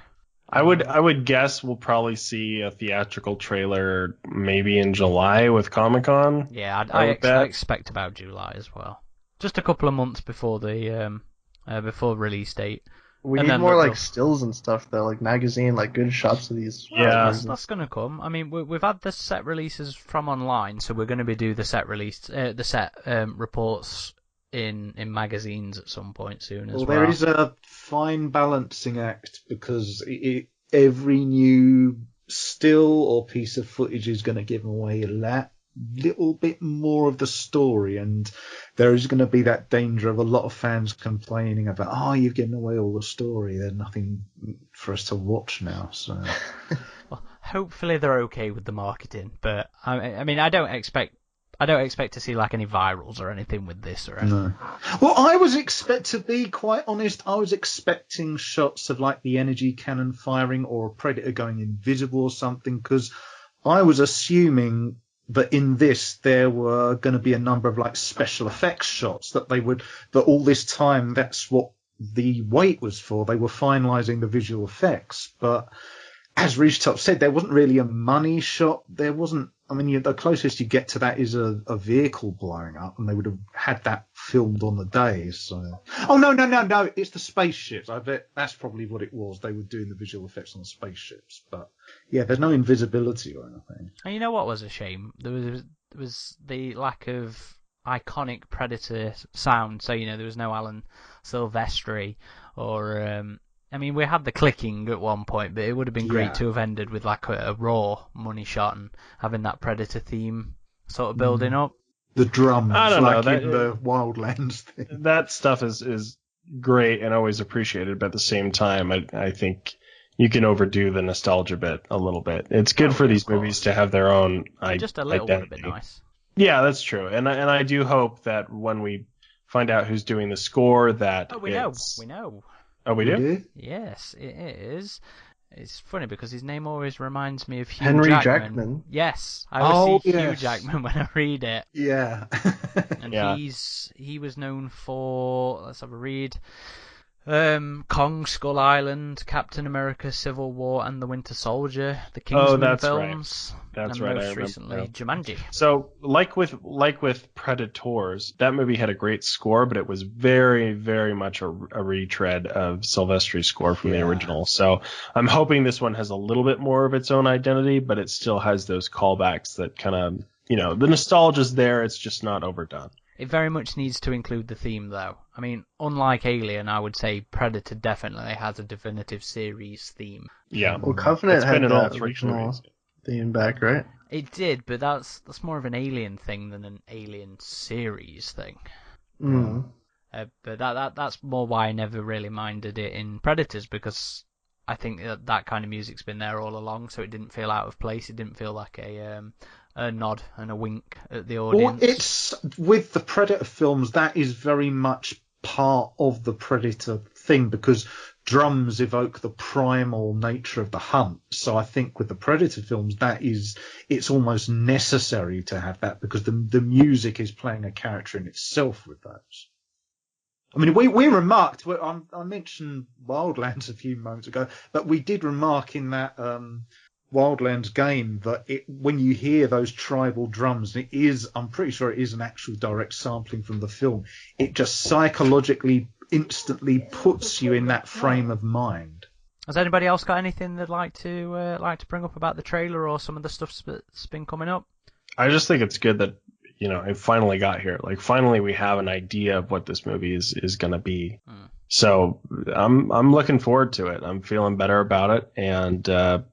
Speaker 2: I would guess we'll probably see a theatrical trailer maybe in July with Comic-Con.
Speaker 1: Yeah, I expect about July as well. Just a couple of months before the before release date.
Speaker 4: We
Speaker 1: And
Speaker 4: need
Speaker 1: then
Speaker 4: more
Speaker 1: they'll-
Speaker 4: like stills and stuff though, like magazine, like good shots of these.
Speaker 2: Yeah.
Speaker 1: That's going to come. I mean, we've had the set releases from online, so we're going to be do the set reports in magazines at some point soon as well.
Speaker 3: There is a fine balancing act because every new still or piece of footage is going to give away a little bit more of the story, and there is going to be that danger of a lot of fans complaining about, oh, you've given away all the story, there's nothing for us to watch now. So
Speaker 1: Well, hopefully they're okay with the marketing, but I mean, I don't expect to see like any virals or anything with this or anything.
Speaker 3: no. Well, to be quite honest, I was expecting shots of like the energy cannon firing or a predator going invisible or something, because I was assuming that in this there were going to be a number of like special effects shots that all this time that's what the wait was for. They were finalising the visual effects, but as Ridgetop said, there wasn't really a money shot. There wasn't. I mean, the closest you get to that is a vehicle blowing up, and they would have had that filmed on the day. So, oh no, it's the spaceships. I bet that's probably what it was. They were doing the visual effects on the spaceships, but yeah, there's no invisibility or anything.
Speaker 1: And you know what was a shame? There was the lack of iconic Predator sound. So there was no Alan Silvestri or. I mean, we had the clicking at one point, but it would have been great to have ended with like a raw money shot and having that Predator theme sort of building up.
Speaker 3: The drums,
Speaker 2: I don't know,
Speaker 3: in the Wildlands thing.
Speaker 2: That stuff is great and always appreciated, but at the same time, I think you can overdo the nostalgia bit a little bit. It's good for these movies to have their own
Speaker 1: just a little
Speaker 2: identity.
Speaker 1: would have been nice.
Speaker 2: Yeah, that's true, and I do hope that when we find out who's doing the score, that
Speaker 1: we know.
Speaker 2: Oh, we do?
Speaker 1: Yes, it is. It's funny because his name always reminds me of Hugh
Speaker 4: Henry
Speaker 1: Jackman. Yes, I always see Hugh Jackman when I read it.
Speaker 3: Yeah.
Speaker 1: And he was known for, let's have a read, Kong, Skull Island, Captain America, Civil War, and The Winter Soldier, the Kingsman films.
Speaker 2: Right. That's
Speaker 1: and
Speaker 2: right.
Speaker 1: most recently, Jumanji.
Speaker 2: So, like with Predators, that movie had a great score, but it was very, very much a retread of Silvestri's score from the original. So, I'm hoping this one has a little bit more of its own identity, but it still has those callbacks that kind of, the nostalgia's there. It's just not overdone.
Speaker 1: It very much needs to include the theme, though. I mean, unlike Alien, I would say Predator definitely has a definitive series theme.
Speaker 2: Yeah.
Speaker 4: Well, Covenant had
Speaker 2: in all
Speaker 4: the
Speaker 2: three
Speaker 4: original
Speaker 2: movies.
Speaker 4: theme back, right?
Speaker 1: It did, but that's more of an Alien thing than an Alien series thing.
Speaker 4: Mm.
Speaker 1: But that's more why I never really minded it in Predators, because I think that kind of music's been there all along, so it didn't feel out of place. It didn't feel like a nod and a wink at the audience.
Speaker 3: Well, it's with the Predator films, that is very much part of the Predator thing, because drums evoke the primal nature of the hunt. So I think with the Predator films, it's almost necessary to have that, because the music is playing a character in itself with those. I mean, we remarked, I mentioned Wildlands a few moments ago, but we did remark in that Wildlands game that when you hear those tribal drums, I'm pretty sure it is an actual direct sampling from the film, it just psychologically instantly puts you in that frame of mind.
Speaker 1: Has anybody else got anything they'd like to bring up about the trailer or some of the stuff that's been coming up?
Speaker 2: I just think it's good that it finally got here. Like, finally we have an idea of what this movie is going to be. So I'm looking forward to it. I'm feeling better about it, and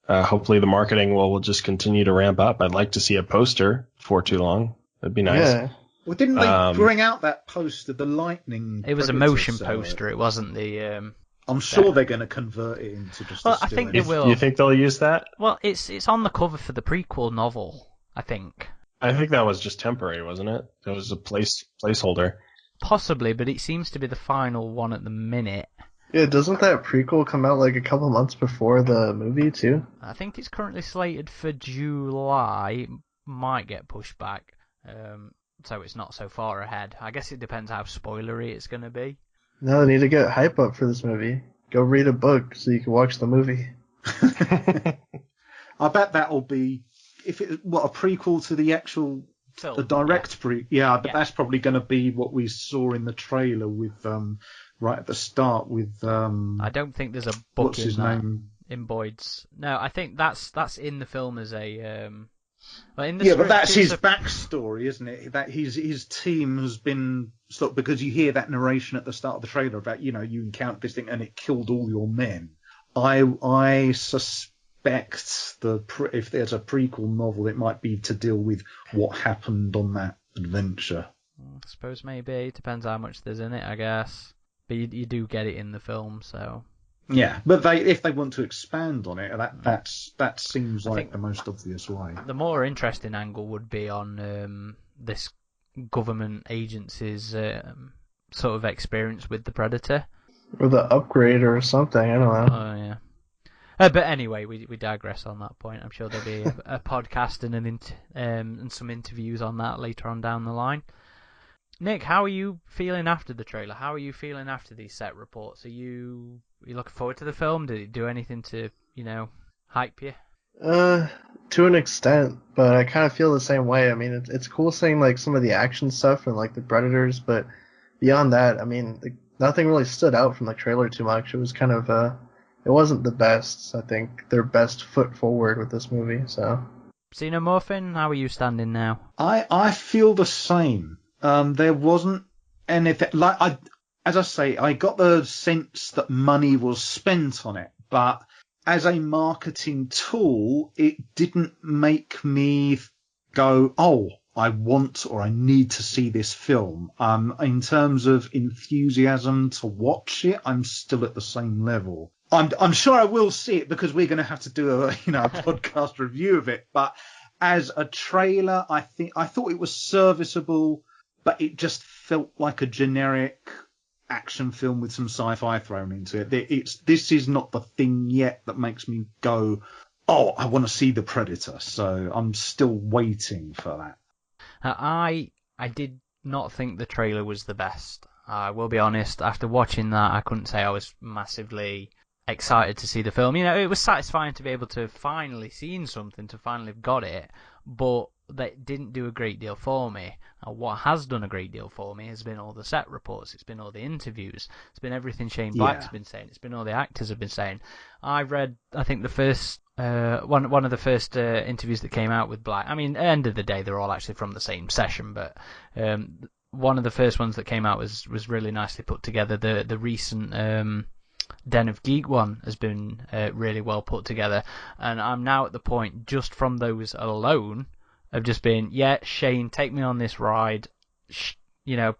Speaker 2: hopefully the marketing will just continue to ramp up. I'd like to see a poster before too long. That'd be nice.
Speaker 4: Yeah.
Speaker 3: Well, didn't they bring out that poster, the lightning?
Speaker 1: It was a motion poster. It wasn't the.
Speaker 3: I'm sure they're going to convert it into just.
Speaker 1: Well, I think they will.
Speaker 2: You think they'll use that?
Speaker 1: Well, it's on the cover for the prequel novel, I think.
Speaker 2: I think that was just temporary, wasn't it? That was a placeholder.
Speaker 1: Possibly, but it seems to be the final one at the minute.
Speaker 4: Yeah, doesn't that prequel come out like a couple months before the movie too?
Speaker 1: I think it's currently slated for July. Might get pushed back, so it's not so far ahead. I guess it depends how spoilery it's going to be.
Speaker 4: No, they need to get hype up for this movie. Go read a book so you can watch the movie.
Speaker 3: I bet that'll be a prequel to the actual
Speaker 1: Film,
Speaker 3: the direct but that's probably going to be what we saw in the trailer with right at the start with
Speaker 1: I don't think there's a book
Speaker 3: what's his
Speaker 1: in that
Speaker 3: name?
Speaker 1: in Boyd's. No, I think that's in the film as a. Well, in the
Speaker 3: Yeah, but
Speaker 1: script,
Speaker 3: that's
Speaker 1: it's
Speaker 3: his backstory, isn't it? That his team has been stopped because you hear that narration at the start of the trailer about, you know, you encountered this thing and it killed all your men. I suspect if there's a prequel novel, it might be to deal with what happened on that adventure.
Speaker 1: I suppose maybe depends how much there's in it, I guess. But you do get it in the film, so.
Speaker 3: Yeah, but if they want to expand on it, that seems
Speaker 1: I
Speaker 3: like
Speaker 1: think
Speaker 3: the most obvious way.
Speaker 1: the more interesting angle would be on this government agency's sort of experience with the Predator.
Speaker 4: Or the upgrade or something. I don't know.
Speaker 1: Oh yeah. But anyway, we digress on that point. I'm sure there'll be a podcast and some interviews on that later on down the line. Nick, how are you feeling after the trailer? How are you feeling after these set reports? Are you looking forward to the film? Did it do anything to, hype you?
Speaker 4: To an extent, but I kind of feel the same way. I mean, it's cool seeing like some of the action stuff and like the Predators, but beyond that, I mean, nothing really stood out from the trailer too much. It was kind of it wasn't the best. I think their best foot forward with this movie. So,
Speaker 1: Xenomorphin, how are you standing now?
Speaker 3: I feel the same. There wasn't anything as I say, I got the sense that money was spent on it, but as a marketing tool, it didn't make me go, oh, I want or I need to see this film. In terms of enthusiasm to watch it, I'm still at the same level. I'm sure I will see it because we're going to have to do a podcast review of it. But as a trailer, I thought it was serviceable, but it just felt like a generic action film with some sci-fi thrown into it. This is not the thing yet that makes me go, oh, I want to see The Predator. So I'm still waiting for that.
Speaker 1: I did not think the trailer was the best. I will be honest, after watching that, I couldn't say I was massively excited to see the film. It was satisfying to be able to finally seen something, to finally have got it, but that didn't do a great deal for me. What has done a great deal for me has been all the set reports, it's been all the interviews, it's been everything Shane Black's been saying, it's been all the actors have been saying. I read, I think the first one of the first interviews that came out with Black. I mean, at the end of the day, they're all actually from the same session, but one of the first ones that came out was really nicely put together. The recent Den of Geek one has been really well put together, and I'm now at the point, just from those alone, of just being, yeah, Shane, take me on this ride,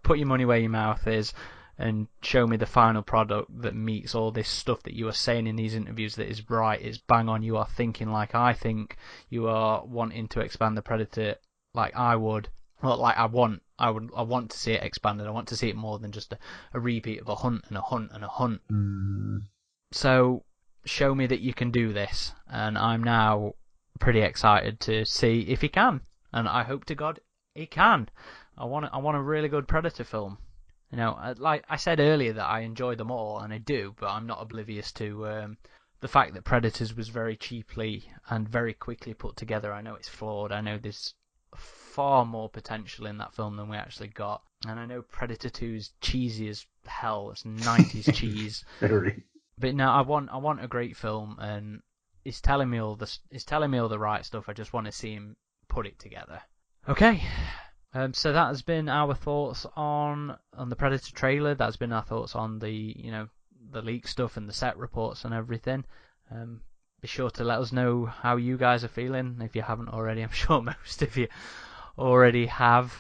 Speaker 1: put your money where your mouth is, and show me the final product that meets all this stuff that you are saying in these interviews, that is right, is bang on, you are thinking like I think, you are wanting to expand the Predator like I would, well, like I want to see it expanded, I want to see it more than just a repeat of a hunt and a hunt and a hunt. So show me that you can do this, and I'm now pretty excited to see if he can, and I hope to God he can. I want a really good Predator film. Like I said earlier that I enjoy them all, and I do, but I'm not oblivious to the fact that Predators was very cheaply and very quickly put together. I know it's flawed. I know there's far more potential in that film than we actually got, and I know Predator 2 is cheesy as hell. It's 90s cheese.
Speaker 3: Very.
Speaker 1: But no, I want a great film, and he's telling me all the right stuff. I just want to see him put it together. Okay. So that has been our thoughts on the Predator trailer. That's been our thoughts on the the leak stuff and the set reports and everything. Be sure to let us know how you guys are feeling if you haven't already. I'm sure most of you already have.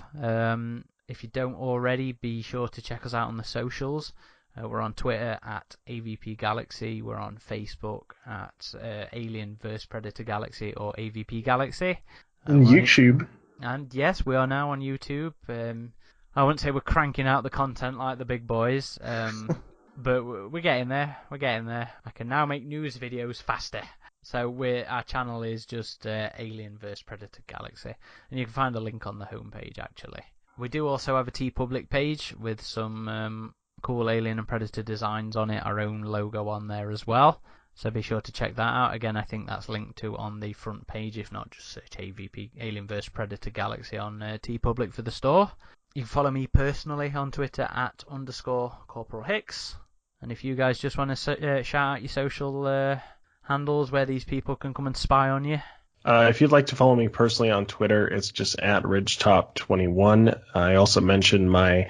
Speaker 1: If you don't already, be sure to check us out on the socials. We're on Twitter at AvPGalaxy. We're on Facebook at Alien vs Predator Galaxy or AvPGalaxy.
Speaker 4: And YouTube.
Speaker 1: And yes, we are now on YouTube. I wouldn't say we're cranking out the content like the big boys, but we're getting there. We're getting there. I can now make news videos faster. So our channel is just Alien vs Predator Galaxy, and you can find a link on the homepage actually. We do also have a TeePublic page with some cool Alien and Predator designs on it, our own logo on there as well. So be sure to check that out. Again, I think that's linked to on the front page. If not, just search AvP Alien vs Predator Galaxy on TeePublic for the store. You can follow me personally on Twitter at _Corporal Hicks. And if you guys just want to shout out your social handles where these people can come and spy on you.
Speaker 2: If you'd like to follow me personally on Twitter, it's just at Ridgetop21. I also mentioned my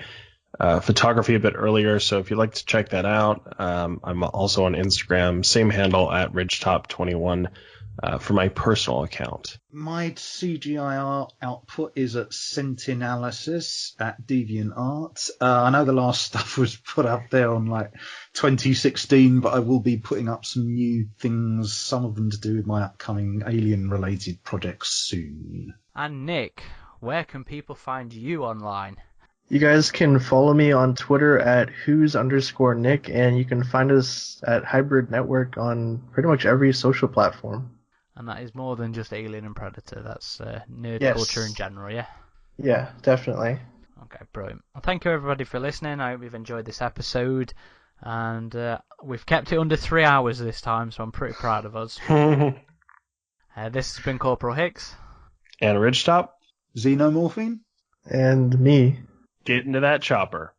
Speaker 2: photography a bit earlier, so if you'd like to check that out, I'm also on Instagram, same handle at Ridgetop21 for my personal account.
Speaker 3: My CGI output is at Centinalysis at DeviantArt. I know the last stuff was put up there on 2016, but I will be putting up some new things, some of them to do with my upcoming alien-related projects soon.
Speaker 1: And Nick, where can people find you online?
Speaker 4: You guys can follow me on Twitter at who's_Nick, and you can find us at Hybrid Network on pretty much every social platform.
Speaker 1: And that is more than just Alien and Predator, that's nerd
Speaker 4: Yes.
Speaker 1: culture in general, yeah?
Speaker 4: Yeah, definitely.
Speaker 1: Okay, brilliant. Well, thank you everybody for listening. I hope you've enjoyed this episode. And we've kept it under 3 hours this time, so I'm pretty proud of us. This has been Corporal Hicks.
Speaker 2: And Ridgetop,
Speaker 3: Xenomorphine?
Speaker 4: And me.
Speaker 2: get into that chopper.